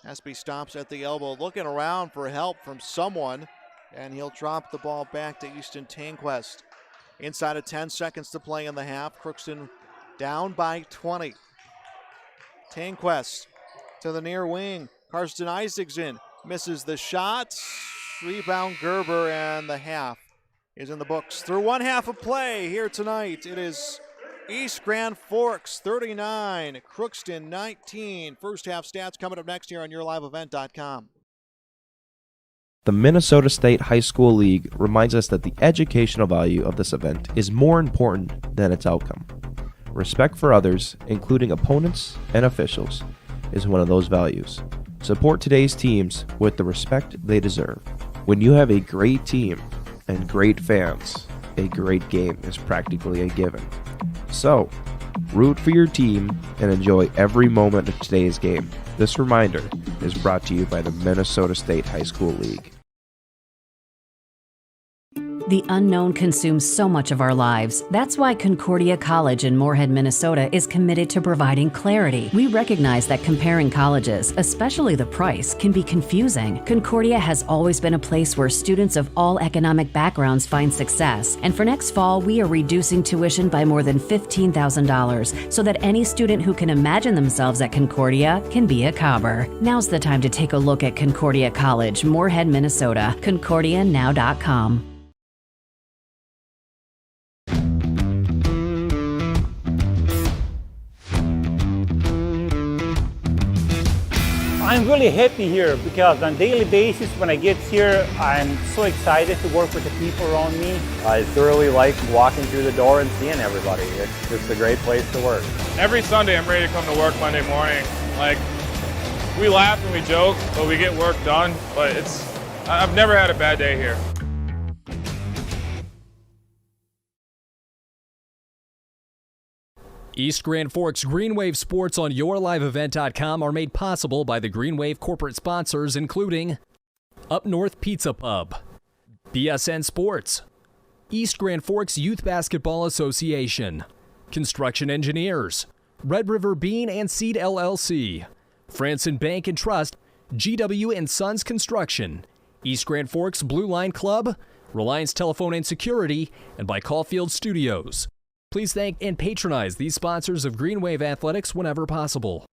Hespy stops at the elbow, looking around for help from someone, and he'll drop the ball back to Easton Tanquest. Inside of 10 seconds to play in the half. Crookston down by 20. Tanquest to the near wing. Karsten Isaacson misses the shot. Rebound Gerber, and the half is in the books. Through one half of play here tonight, it is East Grand Forks 39, Crookston 19. First half stats coming up next here on yourliveevent.com. The Minnesota State High School League reminds us that the educational value of this event is more important than its outcome. Respect for others, including opponents and officials, is one of those values. Support today's teams with the respect they deserve. When you have a great team and great fans, a great game is practically a given. So, root for your team and enjoy every moment of today's game. This reminder is brought to you by the Minnesota State High School League. The unknown consumes so much of our lives. That's why Concordia College in Moorhead, Minnesota is committed to providing clarity. We recognize that comparing colleges, especially the price, can be confusing. Concordia has always been a place where students of all economic backgrounds find success. And for next fall, we are reducing tuition by more than $15,000 so that any student who can imagine themselves at Concordia can be a Cobber. Now's the time to take a look at Concordia College, Moorhead, Minnesota. ConcordiaNow.com. I'm really happy here because on a daily basis when I get here, I'm so excited to work with the people around me. I thoroughly like walking through the door and seeing everybody. It's just a great place to work. Every Sunday I'm ready to come to work Monday morning. Like, we laugh and we joke, but we get work done. But I've never had a bad day here. East Grand Forks Green Wave Sports on yourliveevent.com are made possible by the Green Wave corporate sponsors, including Up North Pizza Pub, BSN Sports, East Grand Forks Youth Basketball Association, Construction Engineers, Red River Bean and Seed LLC, Franson Bank and Trust, GW and Sons Construction, East Grand Forks Blue Line Club, Reliance Telephone and Security, and by Caulfield Studios. Please thank and patronize these sponsors of Green Wave Athletics whenever possible.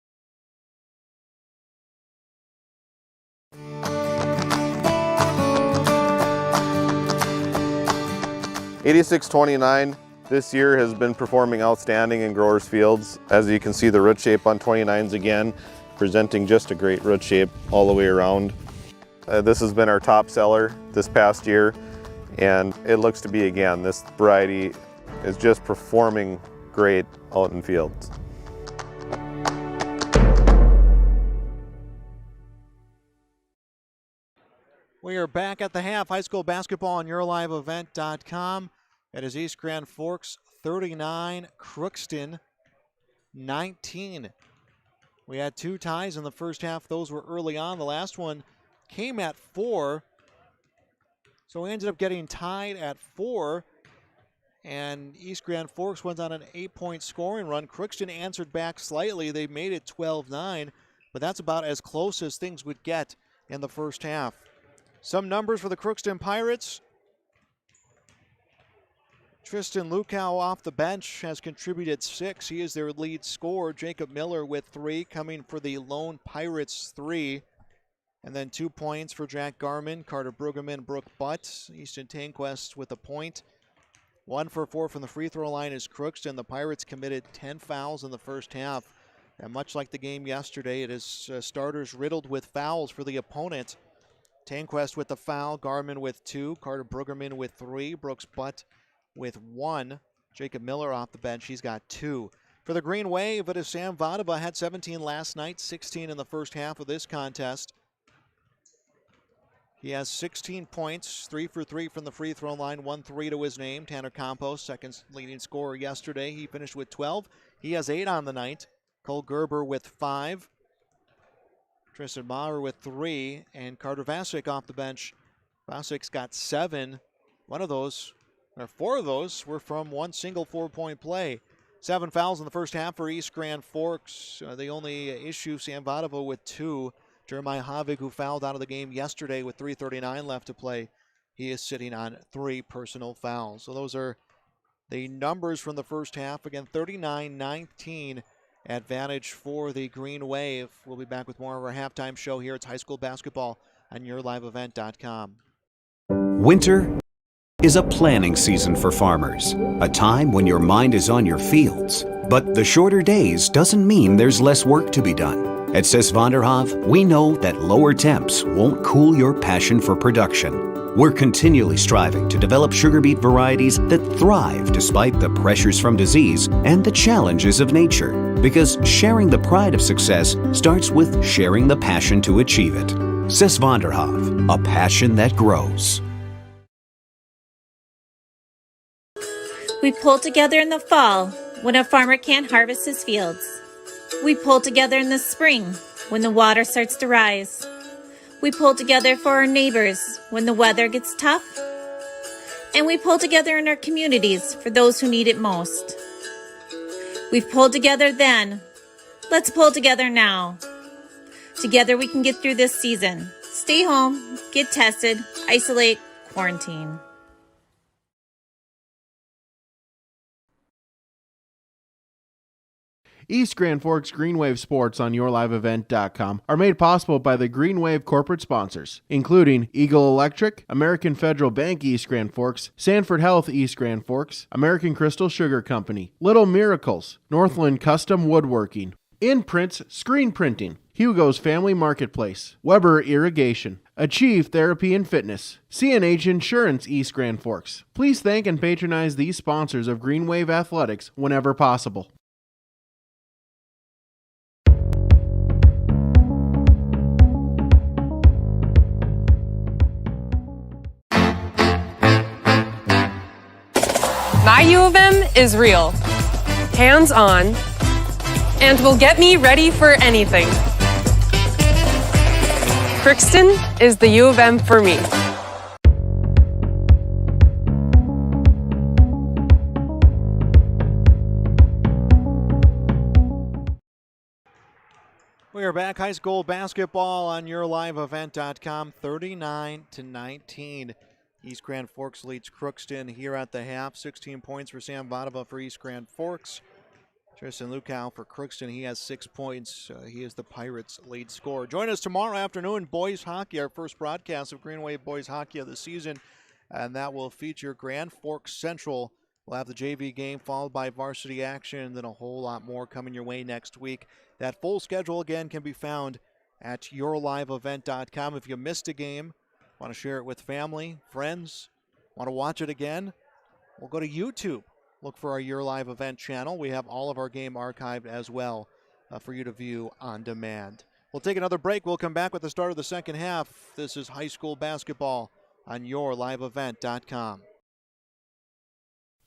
'86-29 this year has been performing outstanding in growers fields. As you can see, the root shape on 29s again, presenting just a great root shape all the way around. This has been our top seller this past year, and it looks to be again. This variety is just performing great out in fields. We are back at the half. High school basketball on yourliveevent.com. It is East Grand Forks 39, Crookston 19. We had two ties in the first half. Those were early on. The last one came at 4. So we ended up getting tied at 4. And East Grand Forks went on an 8-point scoring run. Crookston answered back slightly. They made it 12-9, but that's about as close as things would get in the first half. Some numbers for the Crookston Pirates. Tristan Lukow off the bench has contributed 6. He is their lead scorer. Jacob Miller with 3, coming for the lone Pirates 3. And then 2 points for Jack Garman, Carter Brueggemann, Brooke Butt. Easton Tanquest with a point. 1 for 4 from the free throw line is Crookston. The Pirates committed 10 fouls in the first half. And much like the game yesterday, it is starters riddled with fouls for the opponent. Tanquest with the foul, Garman with 2, Carter Brueggemann with 3, Brooks Butt with 1. Jacob Miller off the bench, he's got 2. For the Green Wave, it is Sam Vadaba, had 17 last night, 16 in the first half of this contest. He has 16 points, 3 for 3 from the free throw line, 1 3 to his name. Tanner Campos, second leading scorer yesterday. He finished with 12. He has 8 on the night. Cole Gerber with 5. Tristan Maurer with 3. And Carter Vasic off the bench. Vasic's got 7. 4 of those were from one single 4-point play. 7 fouls in the first half for East Grand Forks. The only issue, Sam Vadaba with 2. Jeremiah Havig, who fouled out of the game yesterday with 3:39 left to play, he is sitting on 3 personal fouls. So those are the numbers from the first half. Again, 39-19 advantage for the Green Wave. We'll be back with more of our halftime show here. It's high school basketball on yourliveevent.com. Winter is a planning season for farmers, a time when your mind is on your fields. But the shorter days doesn't mean there's less work to be done. At Sis van der Hoef, we know that lower temps won't cool your passion for production. We're continually striving to develop sugar beet varieties that thrive despite the pressures from disease and the challenges of nature. Because sharing the pride of success starts with sharing the passion to achieve it. Sis van der Hoef, a passion that grows. We pull together in the fall when a farmer can't harvest his fields. We pull together in the spring when the water starts to rise. We pull together for our neighbors when the weather gets tough. And we pull together in our communities for those who need it most. We've pulled together then. Let's pull together now. Together we can get through this season. Stay home, get tested, isolate, quarantine. East Grand Forks Green Wave Sports on YourLiveEvent.com are made possible by the Green Wave corporate sponsors, including Eagle Electric, American Federal Bank East Grand Forks, Sanford Health East Grand Forks, American Crystal Sugar Company, Little Miracles, Northland Custom Woodworking, Imprints Screen Printing, Hugo's Family Marketplace, Weber Irrigation, Achieve Therapy and Fitness, CNH Insurance East Grand Forks. Please thank and patronize these sponsors of Green Wave Athletics whenever possible. My U of M is real, hands-on, and will get me ready for anything. Crookston is the U of M for me. We are back. High school basketball on YourLiveEvent.com, 39-19. East Grand Forks leads Crookston here at the half. 16 points for Sam Vadova for East Grand Forks. Tristan Lukow for Crookston, he has 6 points. He is the Pirates' lead scorer. Join us tomorrow afternoon, boys hockey, our first broadcast of Green Wave boys hockey of the season, and that will feature Grand Forks Central. We'll have the JV game followed by varsity action, and then a whole lot more coming your way next week. That full schedule, again, can be found at YourLiveEvent.com. If you missed a game, want to share it with family, friends, want to watch it again, we'll go to YouTube. Look for our Your Live Event channel. We have all of our game archived as well for you to view on demand. We'll take another break. We'll come back with the start of the second half. This is high school basketball on YourLiveEvent.com.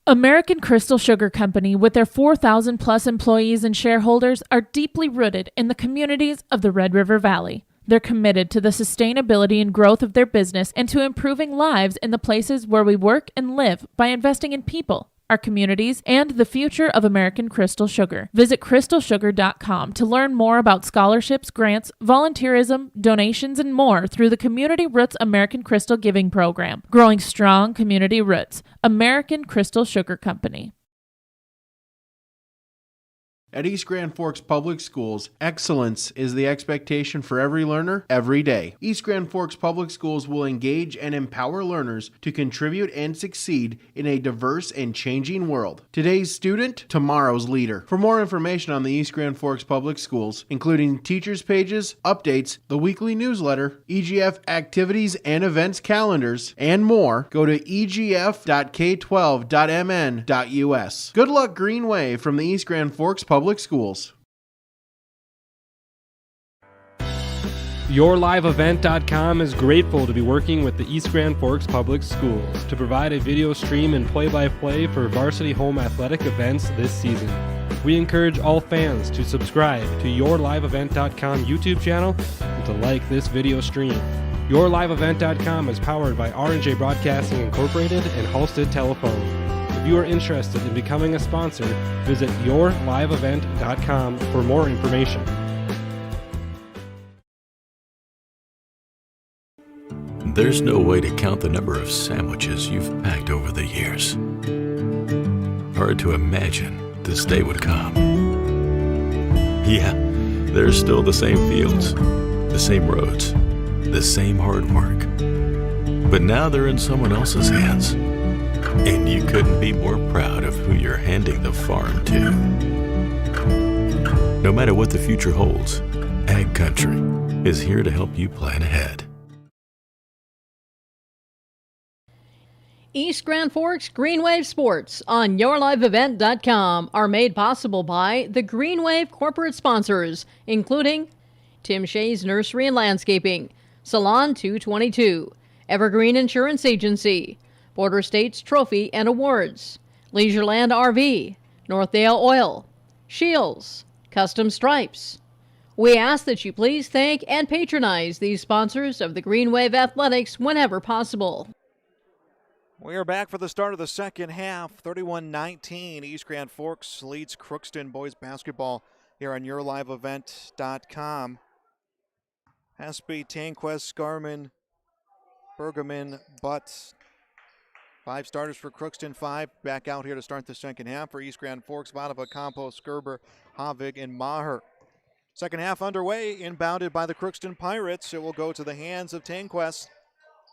American Crystal Sugar Company, with their 4,000 plus employees and shareholders, are deeply rooted in the communities of the Red River Valley. They're committed to the sustainability and growth of their business and to improving lives in the places where we work and live by investing in people, our communities, and the future of American Crystal Sugar. Visit crystalsugar.com to learn more about scholarships, grants, volunteerism, donations, and more through the Community Roots American Crystal Giving Program. Growing strong community roots. American Crystal Sugar Company. At East Grand Forks Public Schools, excellence is the expectation for every learner, every day. East Grand Forks Public Schools will engage and empower learners to contribute and succeed in a diverse and changing world. Today's student, tomorrow's leader. For more information on the East Grand Forks Public Schools, including teachers' pages, updates, the weekly newsletter, EGF activities and events calendars, and more, go to egf.k12.mn.us. Good luck, Green Wave, from the East Grand Forks Public Schools. YourLiveEvent.com is grateful to be working with the East Grand Forks Public Schools to provide a video stream and play-by-play for varsity home athletic events this season. We encourage all fans to subscribe to YourLiveEvent.com YouTube channel and to like this video stream. YourLiveEvent.com is powered by R&J Broadcasting Incorporated and Halstead Telephone. If you are interested in becoming a sponsor, visit YourLiveEvent.com for more information. There's no way to count the number of sandwiches you've packed over the years. Hard to imagine this day would come. Yeah, there's still the same fields, the same roads, the same hard work. But now they're in someone else's hands. And you couldn't be more proud of who you're handing the farm to. No matter what the future holds, Ag Country is here to help you plan ahead. East Grand Forks Green Wave Sports on YourLiveEvent.com are made possible by the Green Wave corporate sponsors, including Tim Shea's Nursery and Landscaping, Salon 222, Evergreen Insurance Agency, Border States Trophy and Awards, Leisureland RV, Northdale Oil, Shields, Custom Stripes. We ask that you please thank and patronize these sponsors of the Green Wave Athletics whenever possible. We are back for the start of the second half. 31-19. East Grand Forks leads Crookston boys basketball here on YourLiveEvent.com. Hespe, Tanquest, Garmin, Bergerman, Butts. 5 starters for Crookston, 5 back out here to start the second half for East Grand Forks. Vadova, Campos, Gerber, Havig, and Maher. Second half underway, inbounded by the Crookston Pirates. It will go to the hands of Tanquest.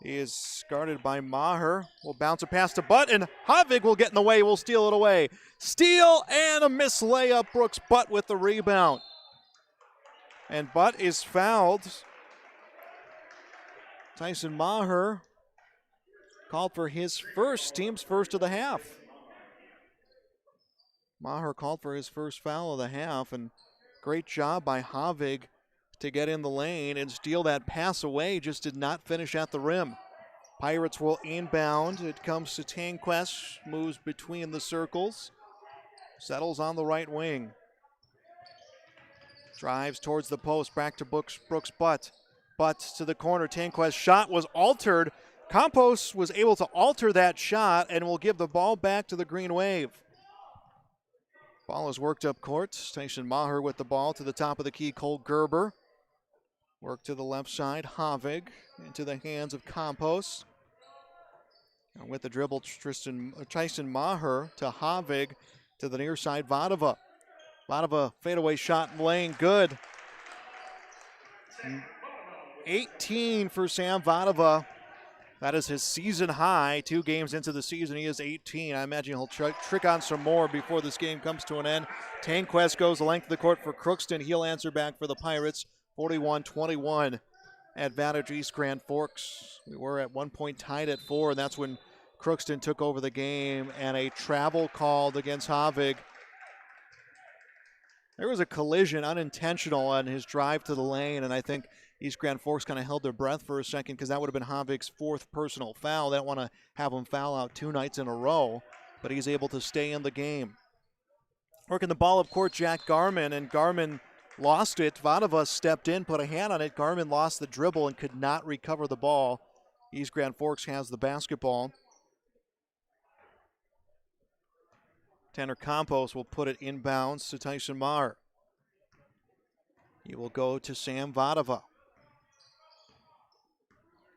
He is guarded by Maher. Will bounce it past to Butt, and Havig will get in the way. Will steal it away. Steal and a missed layup. Brooks Butt with the rebound. And Butt is fouled. Tyson Maher called for his team's first of the half. Maher called for his first foul of the half, and great job by Havig to get in the lane and steal that pass away. Just did not finish at the rim. Pirates will inbound. It comes to Tanquest, moves between the circles, settles on the right wing. Drives towards the post, back to Brooks Butt. Butt to the corner. Tanquest's shot was altered. Campos was able to alter that shot and will give the ball back to the Green Wave. Ball is worked up court. Tyson Maher with the ball to the top of the key. Cole Gerber. Work to the left side. Havig into the hands of Campos. And with the dribble, Tyson Maher to Havig to the near side. Vadova. Vadova fadeaway shot laying good. 18 for Sam Vadova. That is his season high. 2 games into the season, he is 18. I imagine he'll trick on some more before this game comes to an end. Tanquest goes the length of the court for Crookston. He'll answer back for the Pirates. 41-21 advantage East Grand Forks. We were at one point tied at 4, and that's when Crookston took over the game, and a travel called against Havig. There was a collision, unintentional, on his drive to the lane, and I think East Grand Forks kind of held their breath for a second because that would have been Havig's 4th personal foul. They don't want to have him foul out 2 nights in a row, but he's able to stay in the game. Working the ball up court, Jack Garmin, and Garmin lost it. Vadova stepped in, put a hand on it. Garmin lost the dribble and could not recover the ball. East Grand Forks has the basketball. Tanner Campos will put it inbounds to Tyson Maher. He will go to Sam Vadova.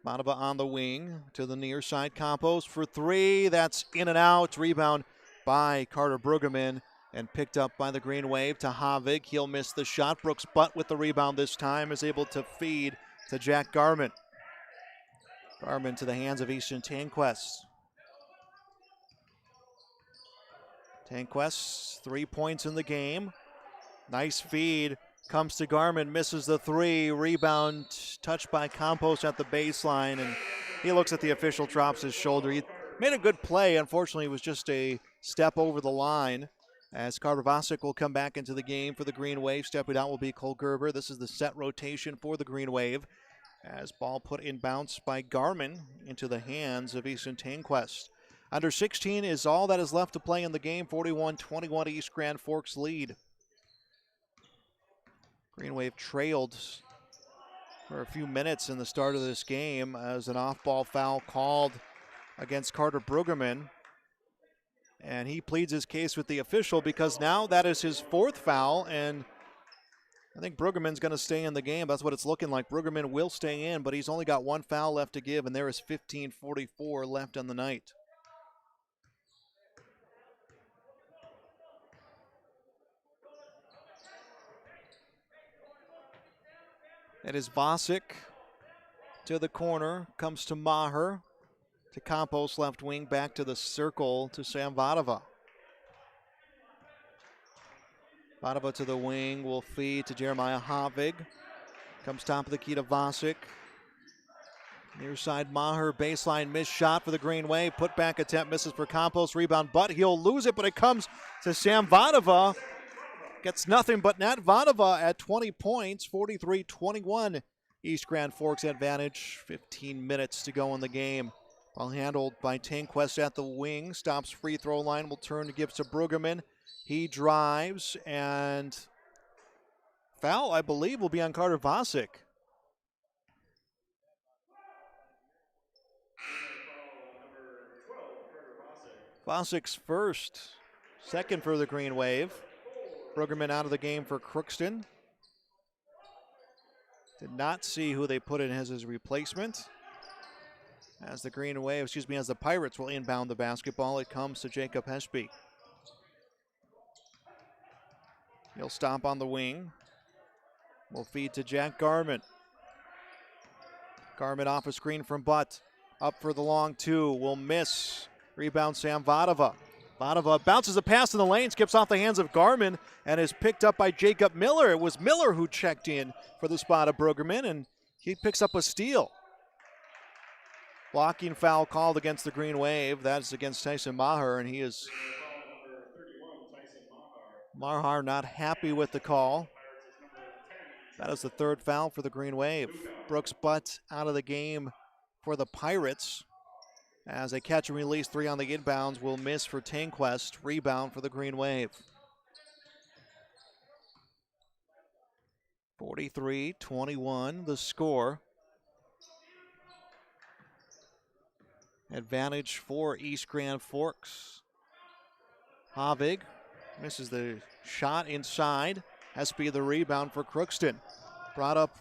Vadova on the wing to the near side. Campos for 3. That's in and out. Rebound by Carter Brueggemann and picked up by the Green Wave to Havig. He'll miss the shot. Brooks Butt with the rebound this time is able to feed to Jack Garmin. Garmin to the hands of Easton Tanquest. Tanquest, 3 points in the game. Nice feed. Comes to Garmin, misses the 3. Rebound touched by Campos at the baseline, and he looks at the official, drops his shoulder. He made a good play. Unfortunately, it was just a step over the line. As Carter Vasic will come back into the game for the Green Wave. Stepping out will be Cole Gerber. This is the set rotation for the Green Wave. As ball put in bounce by Garmin into the hands of Easton Tanquest. Under 16 is all that is left to play in the game. 41-21 East Grand Forks lead. Green Wave trailed for a few minutes in the start of this game as an off-ball foul called against Carter Brueggemann. And he pleads his case with the official because now that is his 4th foul, and I think Brueggemann's going to stay in the game. That's what it's looking like. Brueggemann will stay in, but he's only got 1 foul left to give, and there is 15:44 left on the night. It is Vasic to the corner, comes to Maher. to Campos, left wing, back to the circle to Sam Vadava. Vadava to the wing, will feed to Jeremiah Havig. Comes top of the key to Vasic. Near side Maher, baseline missed shot for the Green Wave. Put back attempt misses for Campos. Rebound, but he'll lose it, but it comes to Sam Vadava. Gets nothing but net. Vadava at 20 points, 43-21. East Grand Forks advantage. 15 minutes to go in the game. Ball handled by Tanquest at the wing. Stops free throw line. Will turn to give to Brueggemann. He drives, and foul, I believe, will be on Carter Vasic. Vasic's first, second for the Green Wave. Brueggemann out of the game for Crookston. Did not see who they put in as his replacement. As the Green Wave, as the Pirates will inbound the basketball, it comes to Jacob Hespy. He'll stop on the wing. Will feed to Jack Garment. Garment off a screen from Butt. Up for the long two. Will miss. Rebound Sam Vadava. Vadava bounces a pass in the lane, skips off the hands of Garmin, and is picked up by Jacob Miller. It was Miller who checked in for the spot of Brueggemann, and he picks up a steal. Blocking foul called against the Green Wave. That's against Tyson Maher, and he is... Maher not happy with the call. That is the third foul for the Green Wave. Brooks Butt out of the game for the Pirates. As they catch and release, 3 on the inbounds, will miss for Tanquest. Rebound for the Green Wave. 43-21 the score. Advantage for East Grand Forks. Havig misses the shot inside. Hespy the rebound for Crookston. Brought up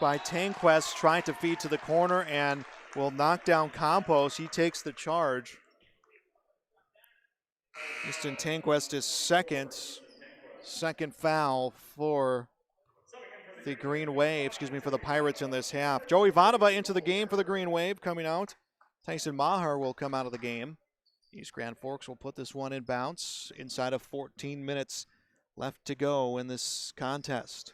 by Tanquest, trying to feed to the corner and will knock down Campos. He takes the charge. Easton Tanquest is second foul for the Green Wave, for the Pirates in this half. Joey Vadava into the game for the Green Wave coming out. Tyson Maher will come out of the game. East Grand Forks will put this one in bounce inside of 14 minutes left to go in this contest.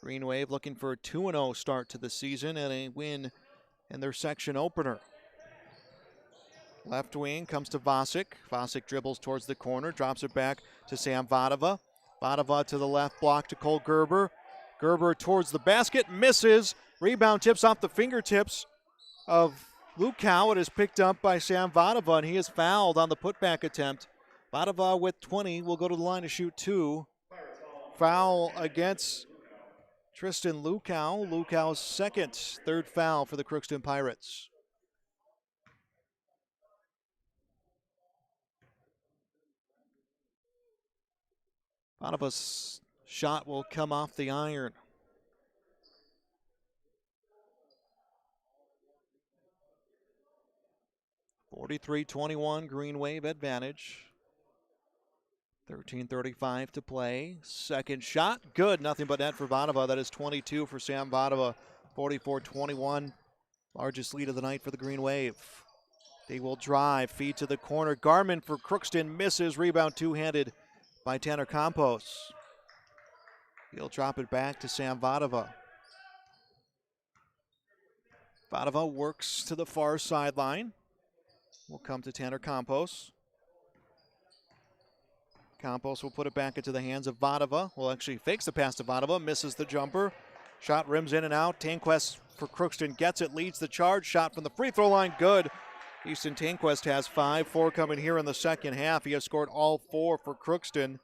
Green Wave looking for a 2-0 start to the season and a win in their section opener. Left wing comes to Vasic. Vasic dribbles towards the corner, drops it back to Sam Vadava. Vadava to the left block to Cole Gerber. Gerber towards the basket, misses. Rebound tips off the fingertips of Lukau. It is picked up by Sam Vadava, and he is fouled on the putback attempt. Vadava with 20 will go to the line to shoot 2. Foul against Tristan Lukau. Lukau's third foul for the Crookston Pirates. Vadava's shot will come off the iron. (43-21) Green Wave advantage. 13:35 to play. Second shot, good. Nothing but net for Vadava. That is 22 for Sam Vadava. 44-21. Largest lead of the night for the Green Wave. They will drive, feed to the corner. Garmin for Crookston misses. Rebound two-handed by Tanner Campos. He'll drop it back to Sam Vadava. Vadava works to the far sideline. Will come to Tanner Campos. Campos will put it back into the hands of Vadava. Well, actually fakes the pass to Vadava, misses the jumper. Shot rims in and out. Tanquest for Crookston gets it, leads the charge. Shot from the free throw line, good. Easton Tanquest has 5, 4 coming here in the second half. He has scored all 4 for Crookston.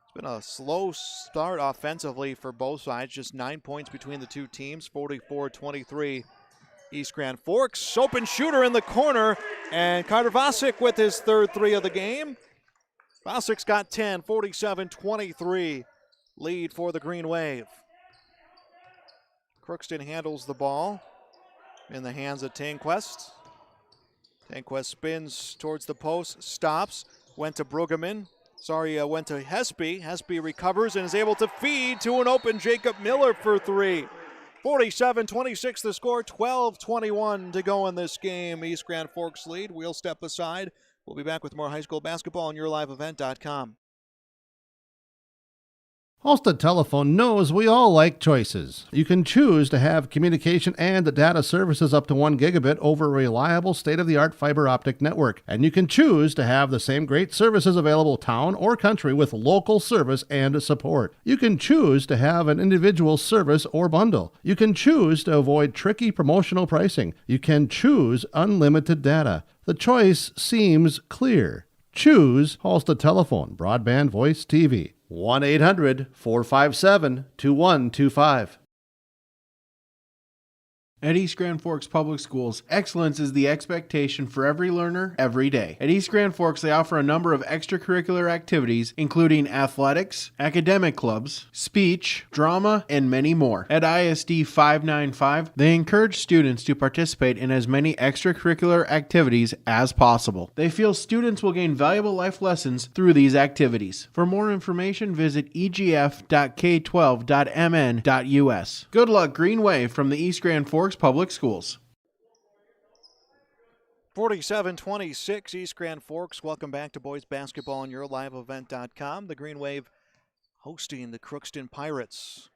It's been a slow start offensively for both sides. Just 9 points between the two teams, 44-23. East Grand Forks, open shooter in the corner, and Carter Vasic with his third 3 of the game. Vasic's got 10, 47-23 lead for the Green Wave. Crookston handles the ball in the hands of Tanquest. Tanquest spins towards the post, stops, went to Brueggemann. Went to Hespy. Hespy recovers and is able to feed to an open Jacob Miller for 3. 47-26 the score, 12-21 to go in this game. East Grand Forks lead. We'll step aside. We'll be back with more high school basketball on yourliveevent.com. Halstead Telephone knows we all like choices. You can choose to have communication and data services up to 1 gigabit over a reliable state-of-the-art fiber optic network. And you can choose to have the same great services available town or country with local service and support. You can choose to have an individual service or bundle. You can choose to avoid tricky promotional pricing. You can choose unlimited data. The choice seems clear. Choose Halstead Telephone, broadband voice TV. 1-800-457-2125. At East Grand Forks Public Schools, excellence is the expectation for every learner, every day. At East Grand Forks, they offer a number of extracurricular activities, including athletics, academic clubs, speech, drama, and many more. At ISD 595, they encourage students to participate in as many extracurricular activities as possible. They feel students will gain valuable life lessons through these activities. For more information, visit egf.k12.mn.us. Good luck, Green Wave, from the East Grand Forks Public Schools. 47-26 East Grand Forks. Welcome back to boys basketball on yourliveevent.com. The Green Wave hosting the Crookston Pirates.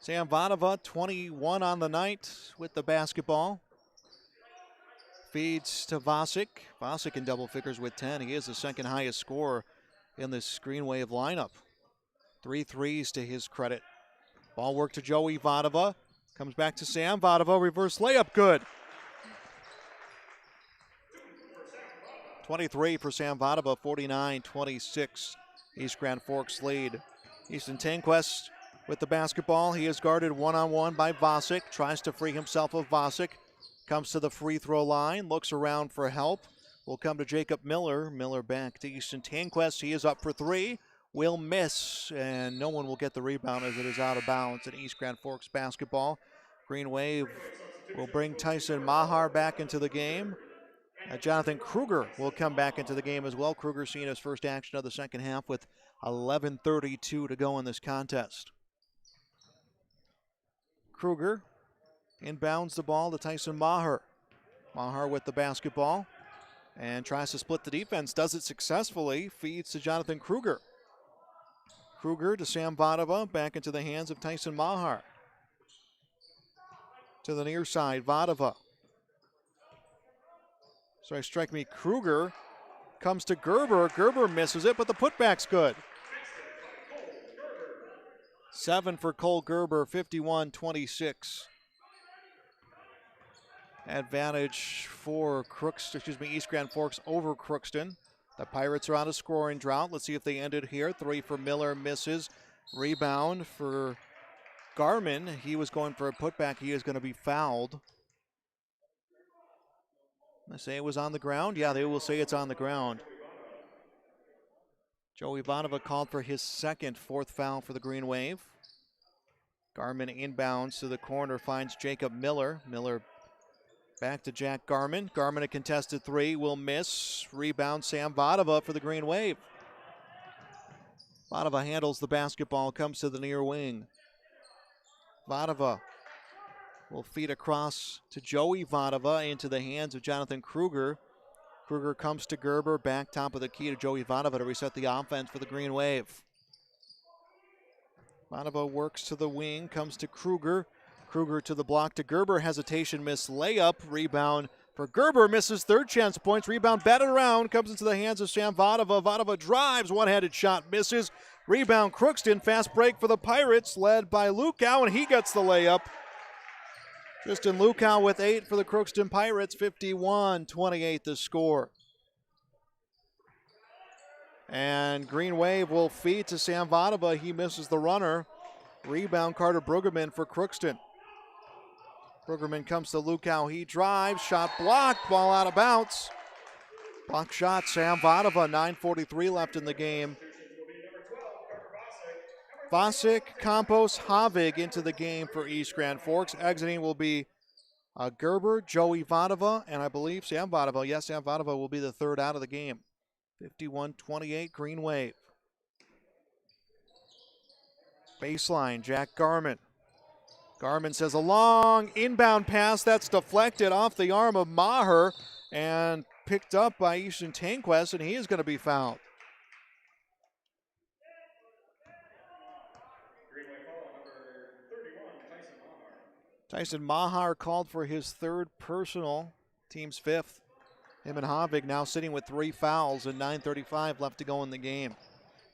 Sam Vadova, 21 on the night with the basketball. Feeds to Vasic. Vasic in double figures with 10. He is the second highest scorer in this Green Wave lineup. 3 threes to his credit. Ball work to Joey Vadova. Comes back to Sam Vadova. Reverse layup, good. 23 for Sam Vadova, 49-26. East Grand Forks lead. Easton Tanquest with the basketball. He is guarded one-on-one by Vasic. Tries to free himself of Vasic. Comes to the free throw line. Looks around for help. Will come to Jacob Miller. Miller back to Easton Tanquest. He is up for 3. Will miss, and no one will get the rebound as it is out of bounds in East Grand Forks basketball. Green Wave will bring Tyson Mahar back into the game. Jonathan Kruger will come back into the game as well. Kruger seeing his first action of the second half with 11:32 to go in this contest. Kruger inbounds the ball to Tyson Mahar. Mahar with the basketball and tries to split the defense. Does it successfully. Feeds to Jonathan Kruger. Kruger to Sam Vadova, back into the hands of Tyson Mahar. To the near side, Vadova. So strike me, Kruger comes to Gerber. Gerber misses it, but the putback's good. 7 for Cole Gerber, 51-26. Advantage for East Grand Forks over Crookston. The Pirates are on a scoring drought. Let's see if they end it here. 3 for Miller, misses. Rebound for Garmin. He was going for a putback. He is going to be fouled. They say it was on the ground. Yeah, they will say it's on the ground. Joey Vadova called for his second, 4th foul for the Green Wave. Garmin inbounds to the corner, finds Jacob Miller. Miller back to Jack Garmin. Garmin a contested 3, will miss. Rebound Sam Vadova for the Green Wave. Vadova handles the basketball, comes to the near wing. Vadova will feed across to Joey Vadova into the hands of Jonathan Kruger. Kruger comes to Gerber, back top of the key to Joey Vadova to reset the offense for the Green Wave. Vadova works to the wing, comes to Kruger. Kruger to the block to Gerber, hesitation, miss, layup, rebound for Gerber, misses, third chance points, rebound batted around, comes into the hands of Sam Vadova. Vadova drives, one-handed shot, misses, rebound Crookston, fast break for the Pirates, led by Lukow, and he gets the layup. Tristan Lukow with 8 for the Crookston Pirates, 51-28 the score. And Green Wave will feed to Sam Vadova, he misses the runner. Rebound Carter Brueggemann for Crookston. Brueggemann comes to Lukow. He drives. Shot blocked. Ball out of bounds. Block shot. Sam Vadova. 9:43 left in the game. Vasic, Campos, Havig into the game for East Grand Forks. Exiting will be Gerber, Joey Vadova, and I believe Sam Vadova. Yes, Sam Vadova will be the third out of the game. 51-28 Green Wave. Baseline, Jack Garman. Garman says a long inbound pass that's deflected off the arm of Maher and picked up by Easton Tanquest, and he is going to be fouled. Tyson Maher called for his third personal, team's fifth. Him and Havig now sitting with 3 fouls and 9:35 left to go in the game.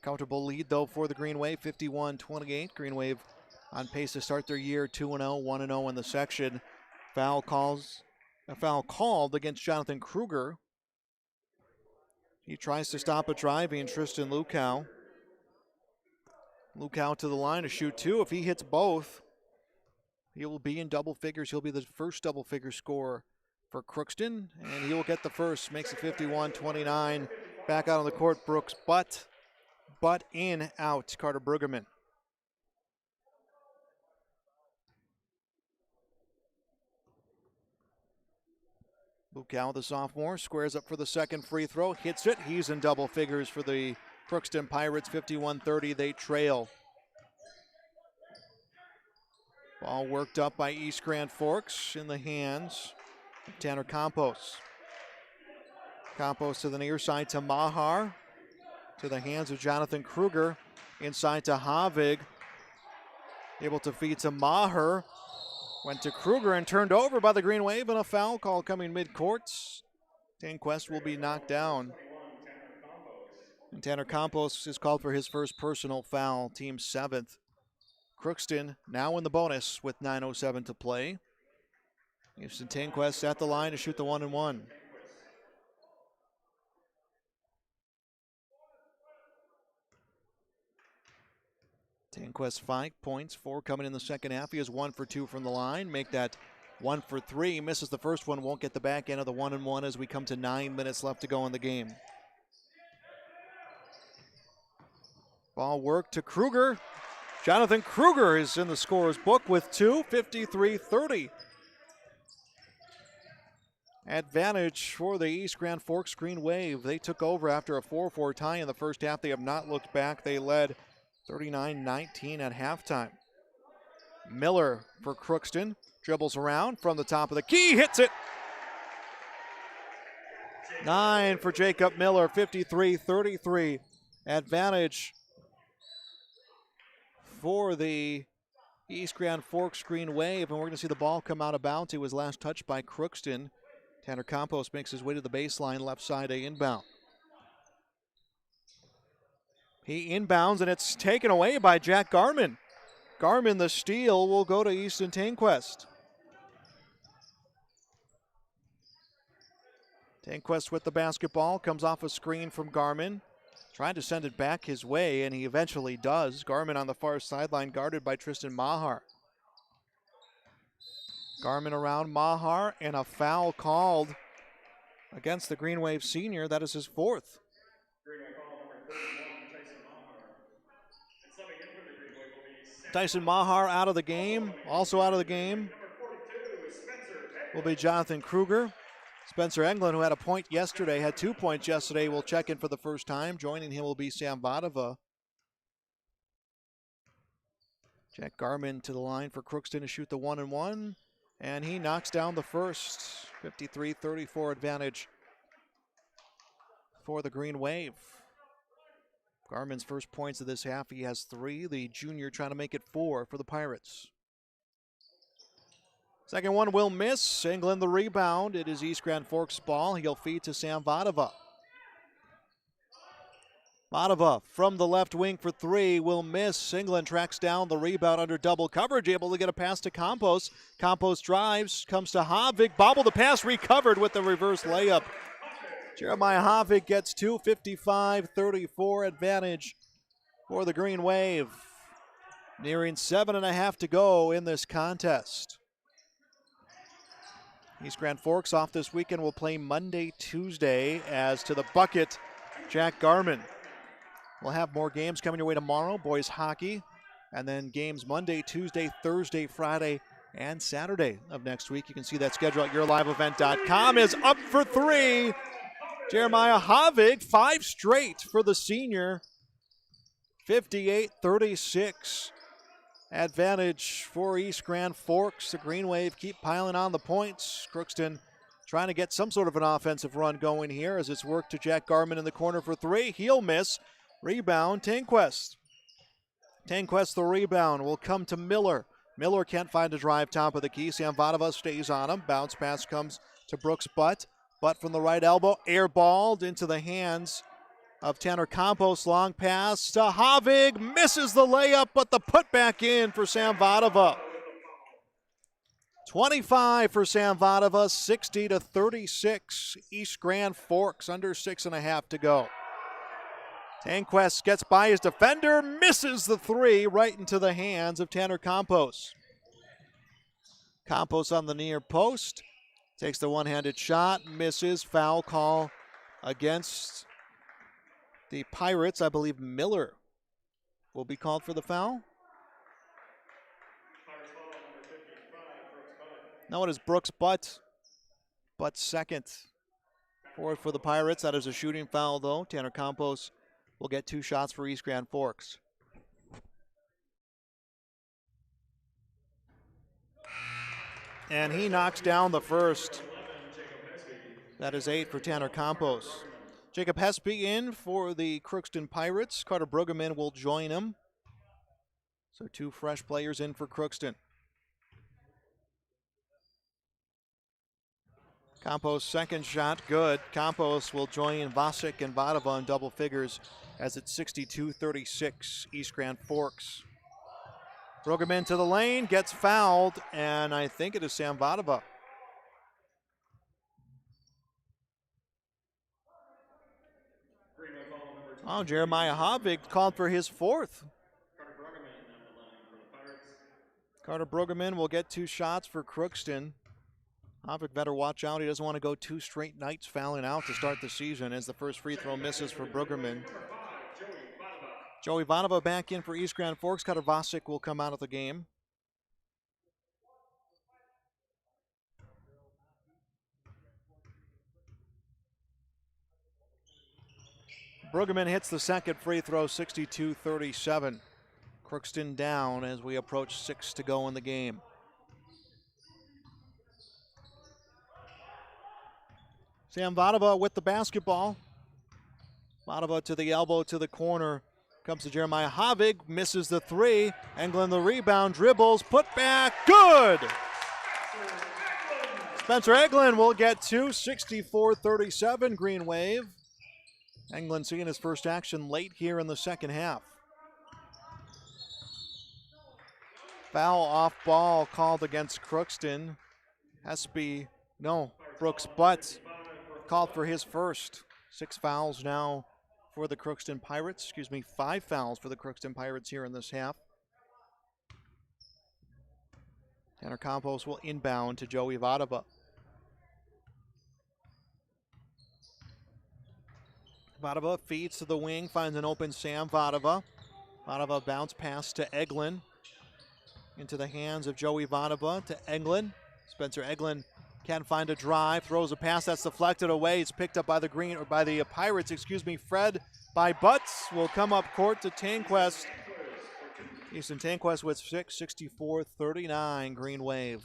Comfortable lead, though, for the Green Wave, 51-28. Green Wave on pace to start their year 2-0, 1-0 in the section. A foul called against Jonathan Kruger. He tries to stop a drive being Tristan Lukow. Lukow to the line to shoot 2. If he hits both, he will be in double figures. He'll be the first double-figure scorer for Crookston, and he will get the first. Makes it 51-29. Back out on the court, Brooks Butt in, out, Carter Brueggemann. Lukow, the sophomore, squares up for the second free throw, hits it. He's in double figures for the Crookston Pirates, 51-30. They trail. Ball worked up by East Grand Forks in the hands of Tanner Campos. Campos to the near side to Maher. To the hands of Jonathan Kruger. Inside to Havig. Able to feed to Maher. Went to Kruger and turned over by the Green Wave, and a foul call coming mid-court. Tanquest will be knocked down. And Tanner Campos is called for his first personal foul, team 7th. Crookston now in the bonus with 9:07 to play. Easton Tanquest at the line to shoot the 1-and-1. Tanquest 5 points, 4 coming in the second half. He is 1 for 2 from the line. Make that 1 for 3. Misses the first one, won't get the back end of the 1-and-1 as we come to 9 minutes left to go in the game. Ball work to Kruger. Jonathan Kruger is in the scorer's book with 2, 53-30. Advantage for the East Grand Forks Green Wave. They took over after a 4-4 tie in the first half. They have not looked back. They led 39-19 at halftime. Miller for Crookston. Dribbles around from the top of the key. Hits it. 9 for Jacob Miller. 53-33. Advantage for the East Grand Forks Green Wave. And we're going to see the ball come out of bounds. It was last touched by Crookston. Tanner Campos makes his way to the baseline, left side A inbound. He inbounds, and it's taken away by Jack Garman. Garman, the steal, will go to Easton Tanquest. Tanquest with the basketball, comes off a screen from Garman. Trying to send it back his way, and he eventually does. Garman on the far sideline, guarded by Tristan Maher. Garman around Maher, and a foul called against the Green Wave senior. That is his 4th. Tyson Maher out of the game. Also out of the game will be Jonathan Kruger. Spencer Englund, who had a point yesterday, had 2 points yesterday, will check in for the first time. Joining him will be Sam Vadova. Jack Garman to the line for Crookston to shoot the 1-and-1. And he knocks down the first. 53-34 advantage for the Green Wave. Garman's first points of this half, he has 3. The junior trying to make it 4 for the Pirates. Second one will miss. England the rebound. It is East Grand Forks ball. He'll feed to Sam Vadova. Vadova from the left wing for 3 will miss. England tracks down the rebound under double coverage, able to get a pass to Campos. Campos drives, comes to Havig, bobbled the pass, recovered with the reverse layup. Jeremiah Havig gets 2, 55-34 advantage for the Green Wave. Nearing 7.5 to go in this contest. East Grand Forks off this weekend will play Monday, Tuesday, as to the bucket, Jack Garman. We'll have more games coming your way tomorrow, boys hockey, and then games Monday, Tuesday, Thursday, Friday, and Saturday of next week. You can see that schedule at yourliveevent.com. Is up for 3. Jeremiah Havig, 5 straight for the senior. 58-36. advantage for East Grand Forks. The Green Wave keep piling on the points. Crookston trying to get some sort of an offensive run going here as it's worked to Jack Garman in the corner for three. He'll miss. Rebound, Tanquest. Tanquest, the rebound, will come to Miller. Miller can't find a drive top of the key. Samvadova stays on him. Bounce pass comes to Brooks Butt. Butt from the right elbow, airballed into the hands of Tanner Campos. Long pass to Havig, misses the layup, but the putback in for Samvadova. 25 for Samvadova, 60-36. East Grand Forks, under 6.5 to go. Tanquest gets by his defender, misses the three right into the hands of Tanner Campos. Campos on the near post, takes the one-handed shot, misses. Foul call against the Pirates. I believe Miller will be called for the foul. No, it is Brooks Butt. Butt's second. Fourth for the Pirates. That is a shooting foul, though. Tanner Campos will get 2 shots for East Grand Forks. And he knocks down the first. That is 8 for Tanner Campos. Jacob Hespy in for the Crookston Pirates. Carter Brueggemann will join him. So 2 fresh players in for Crookston. Campos' second shot, good. Campos will join Vasic and Vadova in double figures as it's 62-36, East Grand Forks. Brueggemann to the lane, gets fouled, and I think it is Sam Vadova. Oh, Jeremiah Havig called for his fourth. Carter Brueggemann will get 2 shots for Crookston. Havik better watch out. He doesn't want to go 2 straight nights fouling out to start the season as the first free throw misses for Brueggemann. Joey Vadova back in for East Grand Forks. Cutter Vasic will come out of the game. Brueggemann hits the second free throw, 62-37. Crookston down as we approach 6 to go in the game. Sam Vadova with the basketball. Vadova to the elbow, to the corner. Comes to Jeremiah Havig, misses the 3. Englund the rebound, dribbles, put back, good! Spencer Englund will get 2, 64-37, Green Wave. Englund seeing his first action late here in the second half. Foul off ball called against Crookston. Brooks Butt called for his first. 6 fouls now for the Crookston Pirates. 5 fouls for the Crookston Pirates here in this half. Tanner Campos will inbound to Joey Vadova. Vadova feeds to the wing, finds an open Sam Vadova. Vadova bounce pass to Englund. Into the hands of Joey Vadova to Englund. Spencer Englund can't find a drive, throws a pass that's deflected away. It's picked up by the Pirates, Fred by Butts will come up court to Tanquest. Easton Tanquest with 6, 64-39, Green Wave.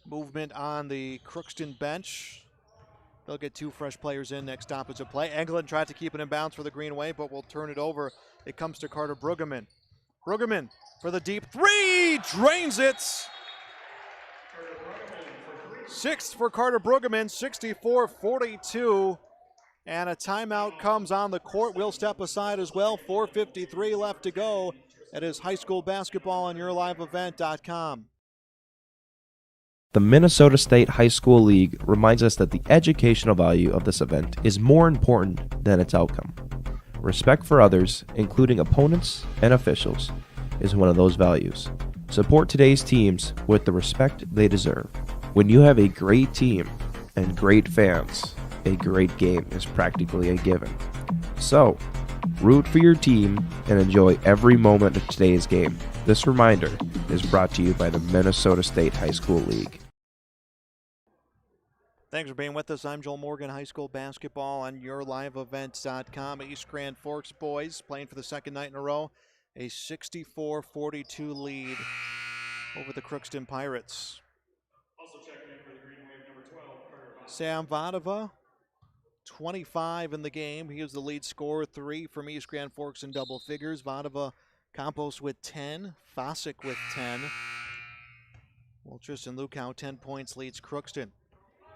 Movement on the Crookston bench. They'll get 2 fresh players in next stoppage of play. Englund tried to keep it in bounds for the Green Wave, but will turn it over. It comes to Carter Brueggemann. Brueggemann for the deep 3, drains it. 6th for Carter Brueggemann, 64-42. And a timeout comes on the court. We'll step aside as well. 4:53 left to go. It is high school basketball on yourliveevent.com. The Minnesota State High School League reminds us that the educational value of this event is more important than its outcome. Respect for others, including opponents and officials, is one of those values. Support today's teams with the respect they deserve. When you have a great team and great fans, a great game is practically a given. So, root for your team and enjoy every moment of today's game. This reminder is brought to you by the Minnesota State High School League. Thanks for being with us. I'm Joel Morgan, high school basketball on yourliveevents.com. East Grand Forks boys playing for the second night in a row a 64-42 lead over the Crookston Pirates. Also checking in for the Green Wave, number 12, Carter Vosek. Sam Vadova, 25 in the game. He is the lead scorer, 3 from East Grand Forks in double figures. Vadova, Campos with 10, Vosek with 10. Well, Tristan Lukow, 10 points, leads Crookston.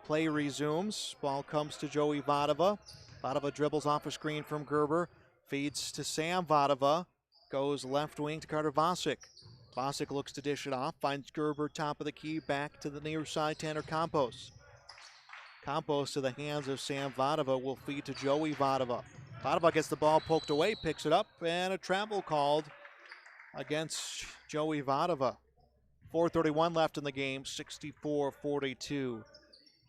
Play resumes. Ball comes to Joey Vadova. Vadova dribbles off a screen from Gerber. Feeds to Sam Vadova. Goes left wing to Carter Vosek. Vosek looks to dish it off. Finds Gerber top of the key. Back to the near side. Tanner Campos. Campos to the hands of Sam Vadova. Will feed to Joey Vadova. Vadova gets the ball poked away. Picks it up. And a travel called against Joey Vadova. 4:31 left in the game. 64-42.